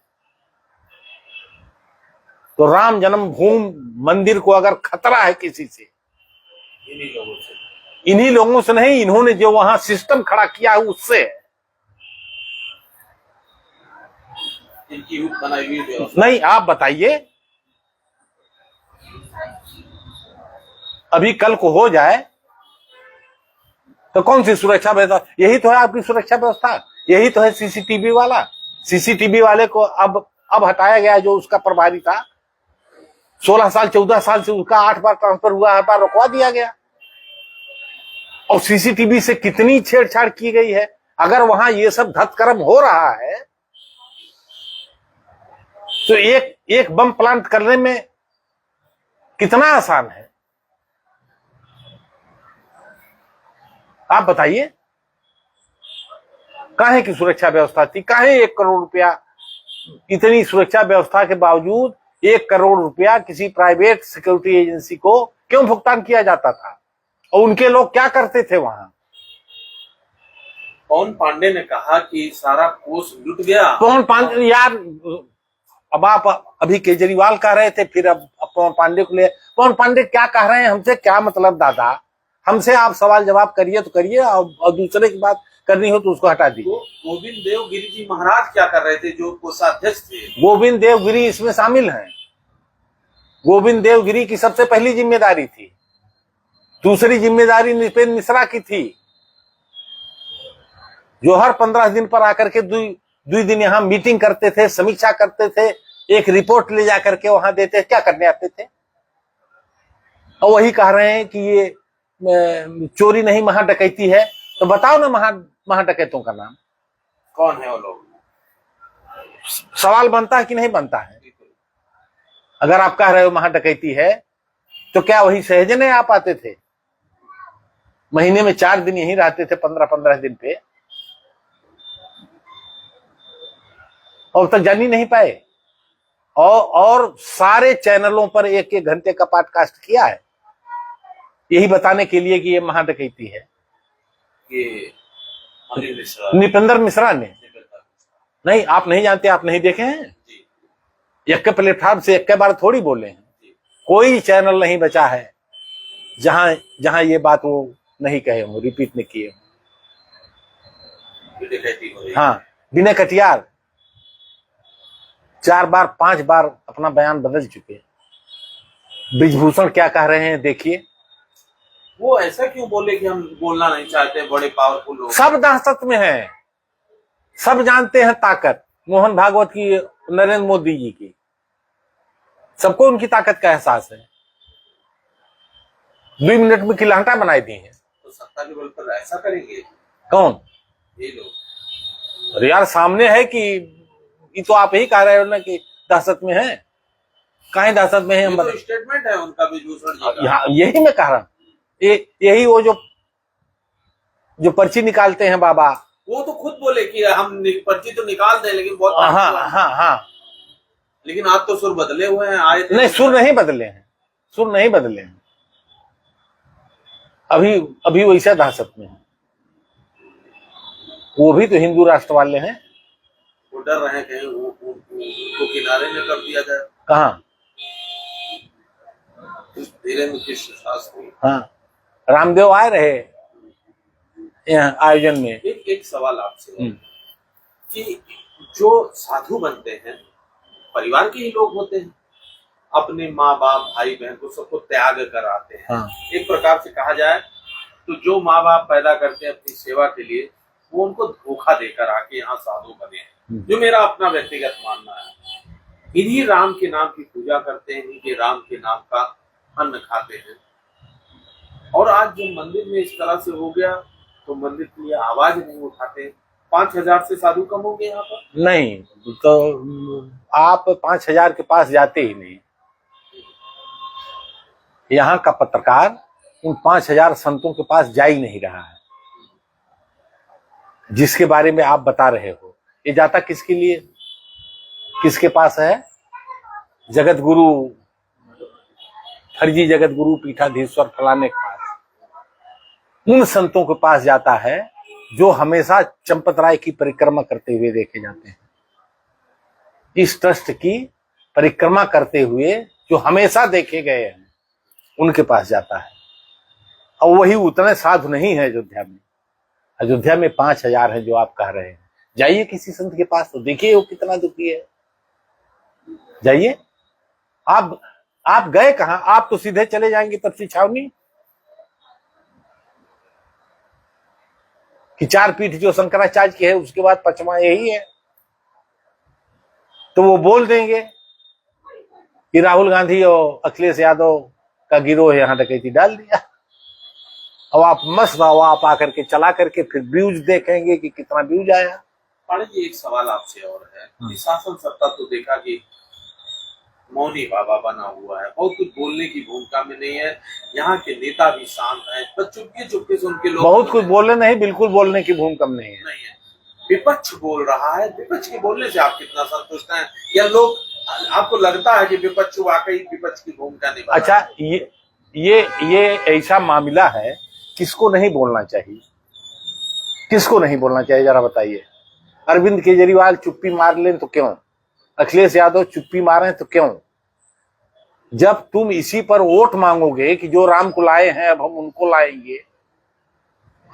तो राम जन्मभूमि मंदिर को अगर खतरा है किसी से, इन्हीं लोगों से नहीं, इन्होंने जो वहां सिस्टम खड़ा किया है उससे है। इनकी बनाई हुई व्यवस्था। नहीं, आप बताइए, अभी कल को हो जाए तो कौन सी सुरक्षा व्यवस्था? यही तो है आपकी सुरक्षा व्यवस्था, यही तो है सीसीटीवी वाला। सीसीटीवी वाले को अब हटाया गया, जो उसका प्रभारी था 16 साल 14 साल से, उसका 8 बार ट्रांसफर हुआ, 8 बार रुकवा दिया गया। और सीसीटीवी से कितनी छेड़छाड़ की गई है। अगर वहां ये सब धत्कर्म हो रहा है तो एक बम प्लांट करने में कितना आसान है, आप बताइए। काहे की सुरक्षा व्यवस्था थी? काहे 1 करोड़ रुपया? इतनी सुरक्षा व्यवस्था के बावजूद 1 करोड़ रुपया किसी प्राइवेट सिक्योरिटी एजेंसी को क्यों भुगतान किया जाता था? और उनके लोग क्या करते थे वहां? पवन पांडे ने कहा कि सारा कोष लुट गया। पवन पांडे, यार अब आप अभी केजरीवाल कह रहे थे, फिर अब पवन पांडे को ले। पवन पांडे क्या कह रहे हैं, हमसे क्या मतलब दादा? हमसे आप सवाल जवाब करिए तो करिए, और दूसरे की बात करनी हो तो उसको हटा दीजिए। गोविंद देव गिरी जी महाराज क्या कर रहे थे, जो कोषाध्यक्ष थे? गोविंद देव गिरी इसमें शामिल हैं। गोविंद देव गिरी की सबसे पहली जिम्मेदारी थी दूसरी जिम्मेदारी नृपेंद्र मिश्रा की थी, जो हर 15 दिन पर आकर के 2 दिन यहाँ मीटिंग करते थे, समीक्षा करते थे, एक रिपोर्ट ले जा करके वहां देते। क्या करने आते थे? और वही कह रहे हैं कि ये चोरी नहीं महा डकैती है। तो बताओ ना महा डकैतों का नाम कौन है वो लोग? सवाल बनता है कि नहीं बनता है? अगर आप कह रहे हो महा डकैती है, तो क्या वही सहजने आप आते थे? महीने में 4 दिन यहीं रहते थे, 15-15 दिन पे, और तक जान ही नहीं पाए। और सारे चैनलों पर 1-1 घंटे का पॉडकास्ट किया है, यही बताने के लिए कि ये महा डकैती है। ये नृपेंद्र मिश्रा ने नहीं, आप नहीं जानते, आप नहीं देखे हैं। एक के प्लेटफॉर्म से एक के बार थोड़ी बोले हैं। कोई चैनल नहीं बचा है जहां ये बात वो नहीं कहे हो, रिपीट नहीं किए हो। हाँ, विनय कटियार 4 बार 5 बार अपना बयान बदल चुके। ब्रिजभूषण क्या कह रहे हैं देखिए। वो ऐसा क्यों बोले कि हम बोलना नहीं चाहते, बड़े पावरफुल लोग? सब दहशत में है, सब जानते हैं ताकत मोहन भागवत की, नरेंद्र मोदी जी की, सबको उनकी ताकत का एहसास है। 2 मिनट में खिलाहटा बनाई दी है। तो सत्ता के बल पर ऐसा करेंगे कौन? ये लोग। अरे यार, सामने है कि ये तो आप ही कह रहे हो ना कि दहशत में है। काहे दहशत में है? हम तो स्टेटमेंट है उनका ब्रिजभूषण जी का। यही मैं कह रहा हूं। यही वो जो पर्ची निकालते हैं बाबा, वो तो खुद बोले कि हम पर्ची तो निकाल दें, लेकिन बहुत हाँ। लेकिन आप तो सुर बदले हुए हैं, आए थे। नहीं, सुर नहीं बदले हैं, सुर नहीं बदले हैं। अभी वैसा दहशत में है। वो भी तो हिंदू राष्ट्र वाले हैं। वो डर रहे हैं कहीं उनको किनारे में कर दिया जाए। कहाँ? धीरेन्द्र कृष्ण शास्त्री, हाँ, रामदेव आए रहे यहाँ आयोजन में। एक सवाल आपसे कि जो साधु बनते हैं परिवार के ही लोग होते हैं, अपने माँ बाप भाई बहन को सबको त्याग कर आते हैं। हाँ। एक प्रकार से कहा जाए तो जो माँ बाप पैदा करते हैं अपनी सेवा के लिए, वो उनको धोखा देकर आके यहाँ साधु बने हैं, जो मेरा अपना व्यक्तिगत मानना है। इन्हीं राम के नाम की पूजा करते हैं, इन्हीं राम के नाम का अन्न खाते हैं। और आज जो मंदिर में इस तरह से हो गया तो मंदिर के लिए आवाज नहीं उठाते। 5000 से साधु कम हो गए यहाँ पर? नहीं, तो आप 5000 के पास जाते ही नहीं। यहाँ का पत्रकार उन 5000 संतों के पास जा ही नहीं रहा है जिसके बारे में आप बता रहे हो। ये जाता किसके लिए, किसके पास है? जगत गुरु, फर्जी जगत गुरु पीठाधीश्वर फलाने के पास, उन संतों के पास जाता है जो हमेशा चंपत राय की परिक्रमा करते हुए देखे जाते हैं। इस ट्रस्ट की परिक्रमा करते हुए जो हमेशा देखे गए हैं, उनके पास जाता है। और वही उतने साधु नहीं है अयोध्या में। अयोध्या में 5000 है जो आप कह रहे हैं। जाइए किसी संत के पास तो देखिए वो कितना दुखी है। जाइए। आप गए कहां? आप तो सीधे चले जाएंगे तपसी छावनी कि 4 पीठ जो शंकराचार्य की है उसके बाद 5वां यही है। तो वो बोल देंगे कि राहुल गांधी और अखिलेश यादव का गिरोह यहाँ डकैती डाल दिया। अब आप मस्त आओ, आप आकर के चला करके फिर व्यूज देखेंगे कि कितना व्यूज आया। पांडे जी, एक सवाल आपसे और है कि शासन सत्ता तो देखा कि मौनी बाबा बना हुआ है, बहुत कुछ बोलने की भूमिका में नहीं है। यहाँ के नेता भी शांत हैं, पर चुपके से उनके लोग बहुत कुछ बोले नहीं, बिल्कुल बोलने की भूमिका में नहीं है। विपक्ष बोल रहा है, विपक्ष के बोलने से आप कितना संतुष्ट हैं? या लोग, आपको लगता है कि विपक्ष वाकई विपक्ष की भूमिका निभा? अच्छा, ये ऐसा मामला है, किसको नहीं बोलना चाहिए, किसको नहीं बोलना चाहिए जरा बताइए। अरविंद केजरीवाल चुप्पी मार लें तो क्यों, अखिलेश यादव चुप्पी मारे तो क्यों? जब तुम इसी पर वोट मांगोगे कि जो राम को लाए हैं अब हम उनको लाएंगे,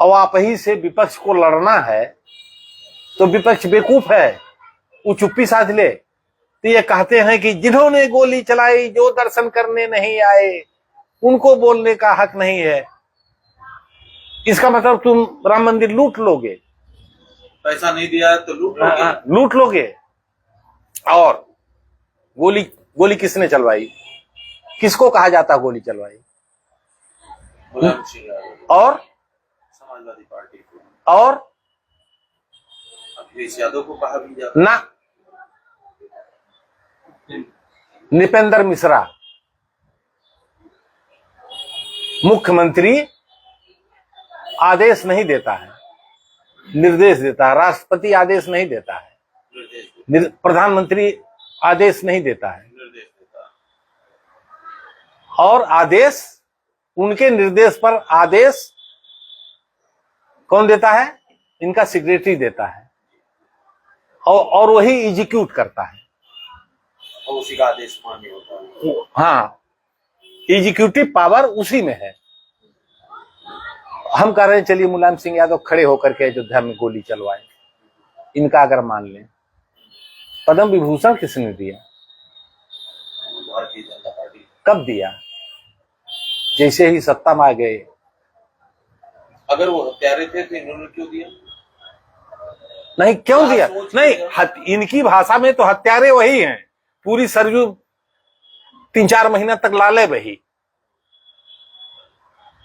और आप ही से विपक्ष को लड़ना है, तो विपक्ष बेवकूफ है, वो चुप्पी साध ले। तो ये कहते हैं कि जिन्होंने गोली चलाई जो दर्शन करने नहीं आए, उनको बोलने का हक नहीं है। इसका मतलब तुम राम मंदिर लूट लोगे, पैसा नहीं दिया तो लूट लोगे। लूट लोगे। और गोली किसने चलवाई, किसको कहा जाता है गोली चलवाई? मुलायम सिंह यादव और समाजवादी पार्टी को, और अखिलेश यादव को कहा भी जाता। ना, नृपेंद्र मिश्रा मुख्यमंत्री आदेश नहीं देता है, निर्देश देता है। राष्ट्रपति आदेश नहीं देता है, प्रधानमंत्री आदेश नहीं देता है। निर्देश देता। और आदेश, उनके निर्देश पर आदेश कौन देता है? इनका सेक्रेटरी देता है, और वही एग्जीक्यूट करता है, और उसी का आदेश मान्य होता है। हाँ, एग्जीक्यूटिव पावर उसी में है। हम कह रहे हैं चलिए मुलायम सिंह यादव खड़े होकर के अयोध्या में गोली चलवाए। इनका अगर मान लें, पद्म विभूषण किसने दिया? भारतीय जनता पार्टी। कब दिया? जैसे ही सत्ता में आ गए। अगर वो हत्यारे थे तो इन्होंने क्यों दिया? नहीं, क्यों दिया? नहीं, इनकी भाषा में तो हत्यारे वही हैं। पूरी सरयू 3-4 महीना तक लाले बही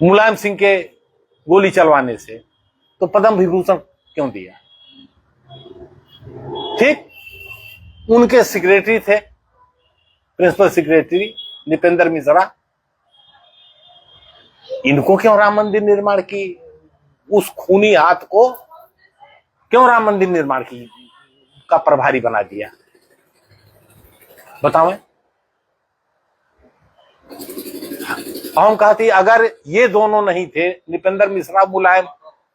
मुलायम सिंह के गोली चलवाने से, तो पद्म विभूषण क्यों दिया? ठीक, उनके सेक्रेटरी थे, प्रिंसिपल सेक्रेटरी नृपेंद्र मिश्रा। इनको क्यों राम मंदिर निर्माण की, उस खूनी हाथ को क्यों राम मंदिर निर्माण की का प्रभारी बना दिया? बताओ। हम कहती अगर ये दोनों नहीं थे, नृपेंद्र मिश्रा मुलायम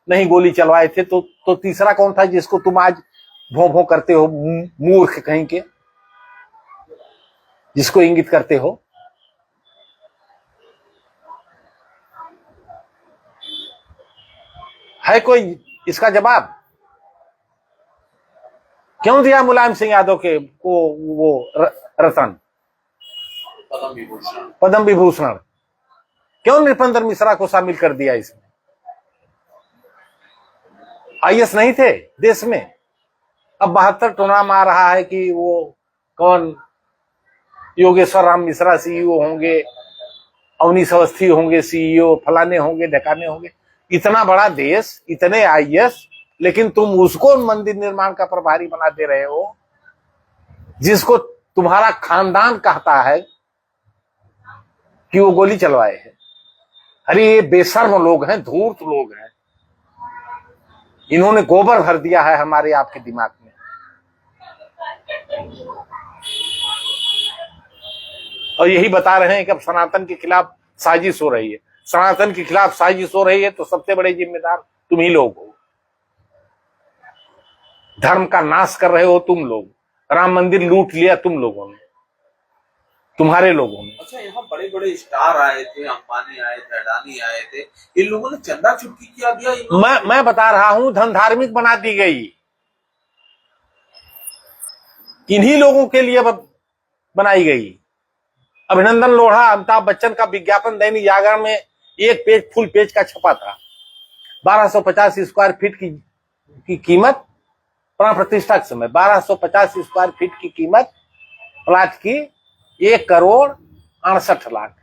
नहीं गोली चलवाए थे, तो तीसरा कौन था जिसको तुम आज भों भों करते हो, मूर्ख कहीं के, जिसको इंगित करते हो? है कोई इसका जवाब? क्यों दिया मुलायम सिंह यादव को वो रतन, पद्म विभूषण? क्यों नृपेंद्र मिश्रा को शामिल कर दिया इसमें? आईएएस नहीं थे देश में? अब 72 टोनाम आ रहा है कि वो कौन, योगेश्वर राम मिश्रा सीईओ होंगे, अवनीश अवस्थी होंगे सीईओ, फलाने होंगे, ढकाने होंगे। इतना बड़ा देश, इतने आईएएस, लेकिन तुम उसको मंदिर निर्माण का प्रभारी बना दे रहे हो, जिसको तुम्हारा खानदान कहता है कि वो गोली चलवाए हैं। अरे ये बेशर्म लोग हैं, धूर्त लोग हैं। इन्होंने गोबर भर दिया है हमारे आपके दिमाग में। और यही बता रहे हैं कि अब सनातन के खिलाफ साजिश हो रही है। सनातन के खिलाफ साजिश हो रही है तो सबसे बड़े जिम्मेदार तुम ही लोग हो। धर्म का नाश कर रहे हो तुम लोग। राम मंदिर लूट लिया तुम लोगों ने, तुम्हारे लोगों ने। अच्छा, यहाँ बड़े बड़े स्टार आए थे, अंबानी आए थे, अडानी आए थे, इन लोगों ने चंदा चुटकी किया दिया। मैं बता रहा हूं, धन धार्मिक बना दी गई। इन्हीं लोगों के लिए बनाई गई। अभिनंदन लोढ़ा, अमिताभ बच्चन का विज्ञापन दैनिक जागरण में एक पेज, फुल पेज का छपा था। 1250 स्क्वायर फीट की कीमत, प्राण प्रतिष्ठा के समय 1250 स्क्वायर फीट की कीमत प्लाट की 1,68,00,000।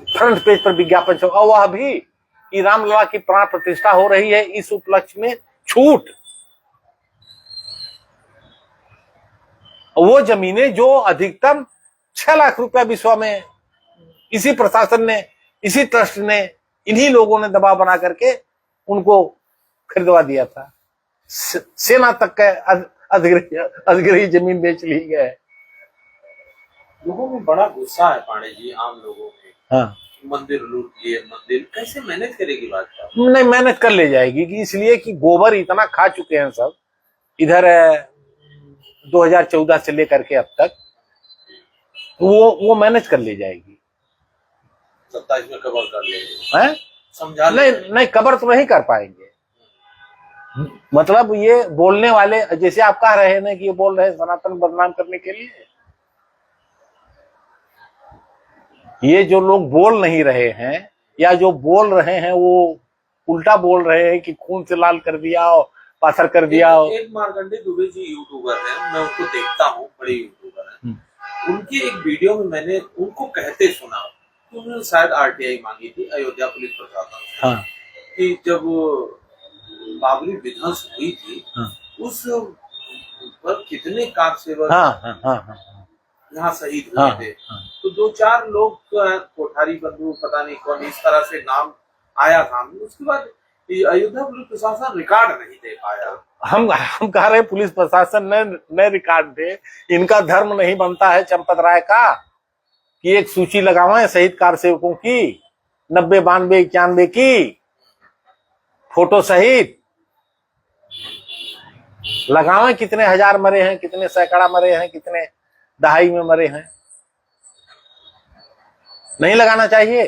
फ्रंट पेज पर विज्ञापन छपा। और वह भी रामलला की प्राण प्रतिष्ठा हो रही है, इस उपलक्ष्य में छूट। वो जमीनें जो अधिकतम 6 लाख रुपया विश्व में इसी प्रशासन ने, इसी ट्रस्ट ने, इन्हीं लोगों ने दबाव बना करके उनको खरीदवा दिया था। सेना तक के अधिग्रही जमीन बेच ली गए। लोगों में बड़ा गुस्सा है पांडे जी, आम लोगों में। हाँ, मंदिर लूट लिए, मंदिर कैसे मैनेज करेगी बात का? नहीं, मेहनत कर ले जाएगी कि इसलिए कि गोबर इतना खा चुके हैं सब इधर 2014 से लेकर के अब तक, वो मैनेज कर ले जाएगी। 27 में कवर कर लेंगे, हैं? समझा नहीं, कवर तो नहीं कर पाएंगे। मतलब ये बोलने वाले, जैसे आप कह रहे हैं ना कि ये बोल रहे हैं सनातन बदनाम करने के लिए, ये जो लोग बोल नहीं रहे हैं, या जो बोल रहे हैं वो उल्टा बोल रहे हैं कि खून से लाल कर दिया और पाथर कर दिया। एक मार्कंडे दुबे जी यूट्यूबर हैं, मैं उनको देखता हूँ, बड़े यूट्यूबर हैं। उनकी एक वीडियो में मैंने उनको कहते सुना, उन्होंने शायद आरटीआई मांगी थी अयोध्या पुलिस प्रशासन से। हाँ। कि जब बाबरी विध्वंस हुई थी, हाँ। उस पर कितने कार सेवक यहाँ शहीद हुए थे। तो 2-4 लोग तो कोठारी बंधु पता नहीं कौन, इस तरह से नाम आया था। उसके बाद अयोध्या पुलिस प्रशासन रिकॉर्ड नहीं दे पाया। हम कह रहे पुलिस प्रशासन ने रिकॉर्ड दे। इनका धर्म नहीं बनता है चंपत राय का कि एक सूची लगावे शहीद कार सेवकों की 90, 92, 91 की फोटो सहित लगावे। कितने हजार मरे हैं, कितने सैकड़ा मरे हैं, कितने दहाई में मरे हैं। नहीं लगाना चाहिए।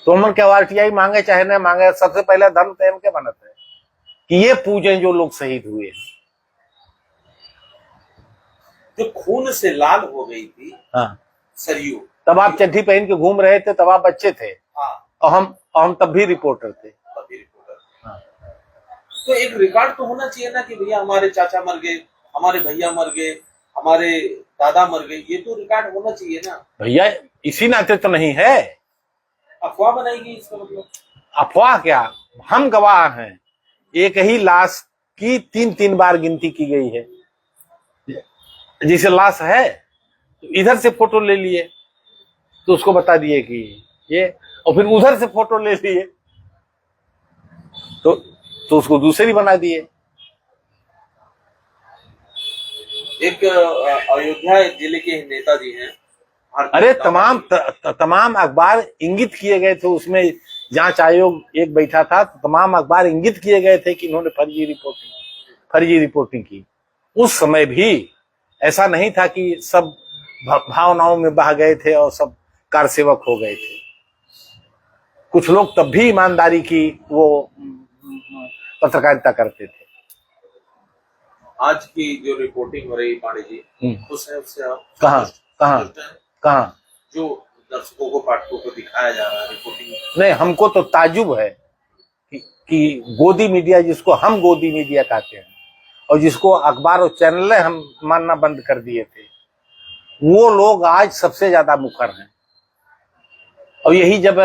तो हम क्या आरटीआई मांगे चाहे न मांगे, सबसे पहले धर्म तेन के बनत है कि ये पूजे जो लोग शहीद हुए हैं। जो खून से लाल हो गई थी हाँ। सरयू, तब आप चड्ढी पहन के घूम रहे थे, तब आप बच्चे थे। हाँ। और हम तब भी रिपोर्टर थे। हाँ। तो एक रिकॉर्ड तो होना चाहिए ना कि भैया हमारे चाचा मर गए, हमारे भैया मर गए, हमारे दादा मर गए, ये तो रिकॉर्ड होना चाहिए ना भैया। इसी नाते तो नहीं है, अफवाह बनाएगी इसका मतलब। अफवाह क्या, हम गवाह हैं। एक ही लाश की 3-3 बार गिनती की गई है। जिसे लाश है तो इधर से फोटो ले लिए तो उसको बता दिए कि ये, और फिर उधर से फोटो ले लिए तो उसको दूसरी बना दिए। एक अयोध्या जिले के नेताजी हैं। अरे तमाम अखबार इंगित किए गए थे, उसमें जांच आयोग एक बैठा था, तो तमाम अखबार इंगित किए गए थे कि इन्होंने फर्जी रिपोर्टिंग की। उस समय भी ऐसा नहीं था कि सब भावनाओं में बह गए थे और सब कार सेवक हो गए थे। कुछ लोग तब भी ईमानदारी की वो पत्रकारिता करते थे। आज की जो रिपोर्टिंग हो रही पांडे जी, उससे कहाँ जो दर्शकों को, पाठकों को दिखाया जा रहा है रिपोर्टिंग, नहीं, हमको तो ताजुब है कि गोदी मीडिया, जिसको हम गोदी मीडिया कहते हैं और जिसको अखबार और चैनल हम मानना बंद कर दिए थे, वो लोग आज सबसे ज्यादा मुखर हैं। और यही जब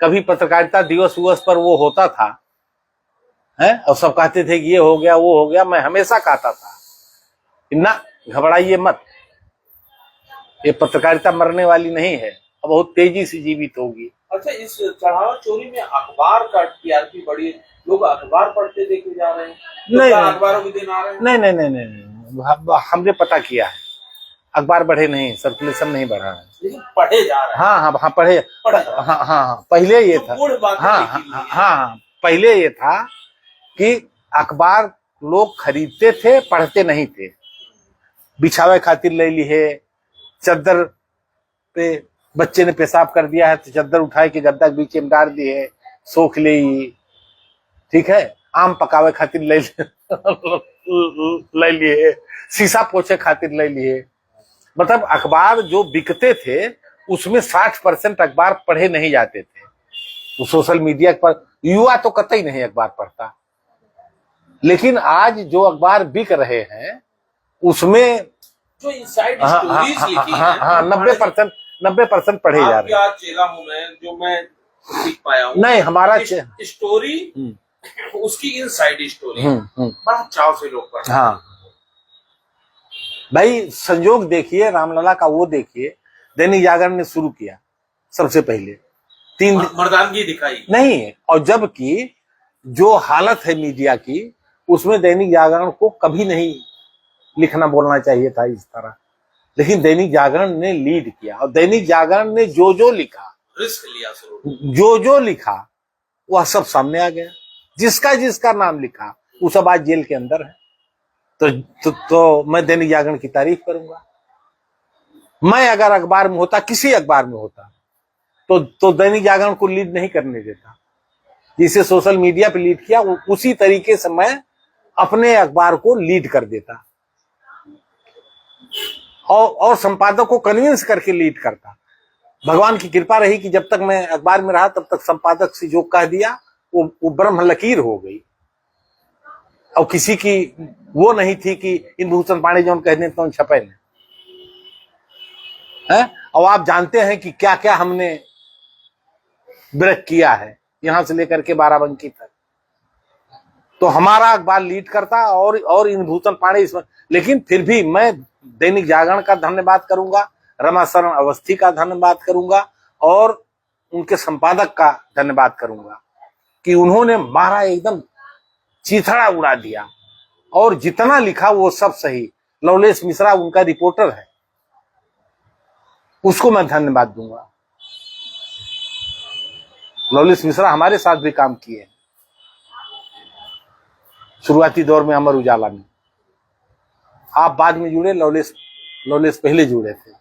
कभी पत्रकारिता दिवस पर वो होता था है, और सब कहते थे कि ये हो गया वो हो गया, मैं हमेशा कहता था कि ना घबराइए मत, ये पत्रकारिता मरने वाली नहीं है, अब बहुत तेजी से जीवित होगी। अच्छा, इस चढ़ावा चोरी में अखबार का टीआरपी बढ़ी, लोग अखबार पढ़ते देखे जा रहे हैं, नहीं, अखबारों के दिन आ रहे हैं। नहीं, हमने पता किया है, अखबार बढ़े नहीं, सर्कुलेशन नहीं बढ़ा है, लेकिन पढ़े जा रहे हैं। हाँ पढ़े। हाँ, पहले ये था। हाँ, पहले ये था कि अखबार लोग खरीदते थे, पढ़ते नहीं थे। बिछावे खातिर ले ली है, चद्दर पे बच्चे ने पेशाब कर दिया है तो चद्दर उठाए के गद्दा के बीच में डाल दी है, सोख ले, ठीक है। आम पकावे खातिर ले लिए, शीशा पोछे खातिर ले लिए। मतलब अखबार जो बिकते थे उसमें 60% अखबार पढ़े नहीं जाते थे। तो सोशल मीडिया पर युवा तो कतई नहीं अखबार पढ़ता, लेकिन आज जो अखबार बिक रहे हैं उसमें जो इनसाइड स्टोरीज लिखी हैं, 90% पढ़े जा रहे हैं। आज चेला हूं मैं, जो मैं सीख पाया हूं। नहीं, हमारा स्टोरी, उसकी इनसाइड स्टोरी बड़ा चाव से लोग पढ़ते हैं। हाँ भाई, संजोग देखिए, रामलला का वो देखिए, दैनिक जागरण ने शुरू किया सबसे पहले 3 मर्दानगी दिखाई नहीं, और जबकि जो हालत है मीडिया की, उसमें दैनिक जागरण को कभी नहीं लिखना बोलना चाहिए था इस तरह, लेकिन दैनिक जागरण ने लीड किया। और दैनिक जागरण ने जो लिखा, रिस्क लिया, जो लिखा वह सब सामने आ गया। जिसका नाम लिखा वो सब आज जेल के अंदर है। तो मैं दैनिक जागरण की तारीफ करूंगा। मैं अगर अखबार में होता, किसी अखबार में होता, तो दैनिक जागरण को लीड नहीं करने देता। जिसे सोशल मीडिया पे लीड किया, उसी तरीके से मैं अपने अखबार को लीड कर देता और संपादक को कन्विंस करके लीड करता। भगवान की कृपा रही कि जब तक मैं अखबार में रहा तब तक संपादक से जो कह दिया वो ब्रह्म लकीर हो गई, और किसी की वो नहीं थी कि इंदुभूषण पांडे जो कह दें तो छपे नहीं है। और आप जानते हैं कि क्या क्या हमने ब्रेक किया है यहां से लेकर के बाराबंकी तक, तो हमारा अखबार लीड करता और इंदुभूषण पांडे इसमें। लेकिन फिर भी मैं दैनिक जागरण का धन्यवाद करूंगा, रमाशरण अवस्थी का धन्यवाद करूंगा और उनके संपादक का धन्यवाद करूंगा कि उन्होंने मारा एकदम चीथड़ा उड़ा दिया, और जितना लिखा वो सब सही। लवलेश मिश्रा उनका रिपोर्टर है, उसको मैं धन्यवाद दूंगा। लवलेश मिश्रा हमारे साथ भी काम किए शुरुआती दौर में अमर उजाला में। आप बाद में जुड़े, लवलेश पहले जुड़े थे।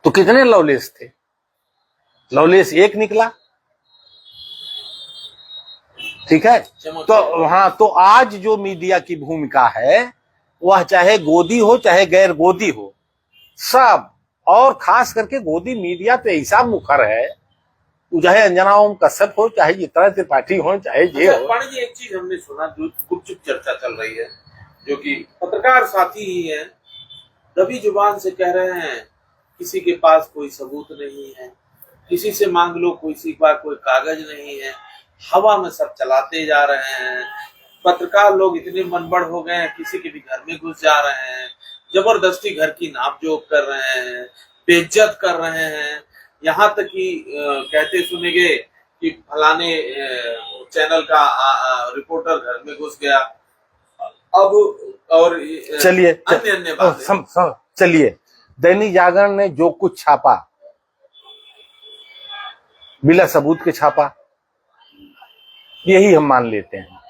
तो कितने लवलेश थे? लवलेश एक निकला, ठीक है। तो हाँ, तो आज जो मीडिया की भूमिका है वह चाहे गोदी हो चाहे गैर गोदी हो, सब, और खास करके गोदी मीडिया तो ऐसा मुखर है, चाहे अंजना ओम कश्यप हो, चाहे चित्रा त्रिपाठी हो, चाहे जे हो। पांडे जी, एक चीज हमने सुना जो गुपचुप चर्चा चल रही है, जो कि पत्रकार साथी ही है, दबी जुबान से कह रहे हैं किसी के पास कोई सबूत नहीं है, किसी से मांग लो, किसी के पास कोई कागज नहीं है, हवा में सब चलाते जा रहे हैं। पत्रकार लोग इतने मनबड़ हो गए हैं, किसी के भी घर में घुस जा रहे हैं, जबरदस्ती घर की नापजोक कर रहे हैं, बेइज्जत कर रहे हैं, यहाँ तक कि कहते सुनेंगे कि फलाने चैनल का रिपोर्टर घर में घुस गया। अब और चलिए अन्य बातें, चलिए, दैनिक जागरण ने जो कुछ छापा बिना सबूत के छापा, यही हम मान लेते हैं।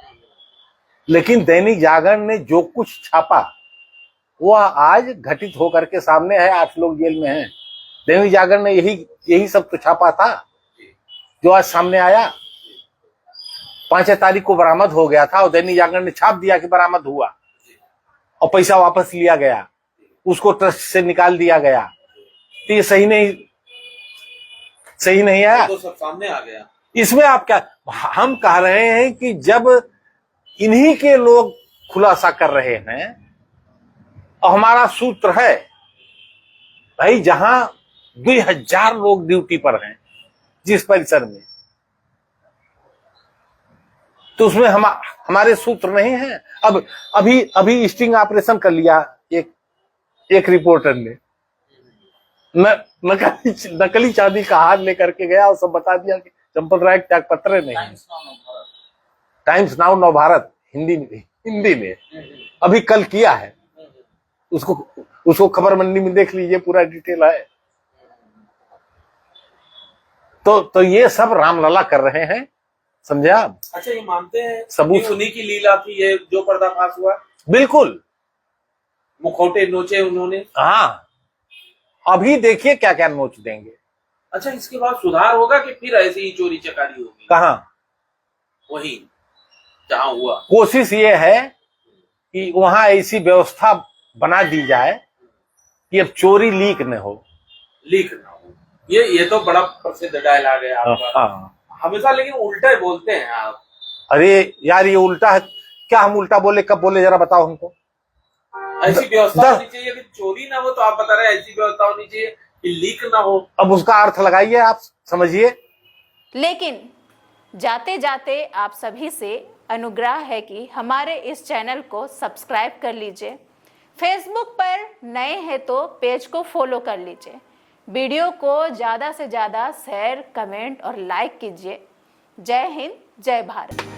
लेकिन दैनिक जागरण ने जो कुछ छापा वह आज घटित होकर के सामने है। 8 लोग जेल में हैं। दैनिक जागरण ने यही सब तो छापा था जो आज सामने आया। 5 तारीख को बरामद हो गया था और दैनिक जागरण ने छाप दिया कि बरामद हुआ, और पैसा वापस लिया गया, उसको ट्रस्ट से निकाल दिया गया। तो ये सही नहीं आया, तो सब सामने आ गया। इसमें आप क्या, हम कह रहे हैं कि जब इन्हीं के लोग खुलासा कर रहे हैं, और हमारा सूत्र है भाई, जहां 2000 लोग ड्यूटी पर हैं जिस परिसर में, तो उसमें हमारे सूत्र नहीं है। अब अभी स्टिंग ऑपरेशन कर लिया एक रिपोर्टर ने, नकली चांदी का हार लेकर के गया और सब बता दिया कि चंपत राय त्याग पत्र नहीं। टाइम्स नाउ नवभारत हिंदी में अभी कल किया है, उसको खबर मंडी में देख लीजिए, पूरा डिटेल है। तो ये सब रामलला कर रहे हैं, समझे आप? अच्छा, ये मानते हैं सबूत उन्हीं की लीला थी ये जो पर्दाफाश हुआ? बिल्कुल, मुखौटे नोचे उन्होंने। हाँ, अभी देखिए क्या क्या नोच देंगे। अच्छा, इसके बाद सुधार होगा कि फिर ऐसी ही चोरी चकारी होगी? कहाँ? वही जहां हुआ। कोशिश ये है कि वहां ऐसी व्यवस्था बना दी जाए कि अब चोरी लीक न हो। ये तो बड़ा प्रसिद्ध डायलॉग है आपका। हाँ। हमेशा लेकिन उल्टा ही बोलते हैं आप। अरे यार, ये उल्टा है क्या? हम उल्टा बोले, कब बोले, जरा बताओ हमको। ऐसी व्यवस्था होनी चाहिए कि चोरी ना हो, तो आप बता रहे हैं ऐसी व्यवस्था होनी चाहिए कि लीक ना हो। अब उसका अर्थ लगाइए, आप समझिए। लेकिन जाते जाते आप सभी से अनुग्रह है कि हमारे इस चैनल को सब्सक्राइब कर लीजिए। फेसबुक पर नए हैं तो पेज को फॉलो कर लीजिए। वीडियो को ज़्यादा से ज़्यादा शेयर, कमेंट और लाइक कीजिए। जय हिंद, जय भारत।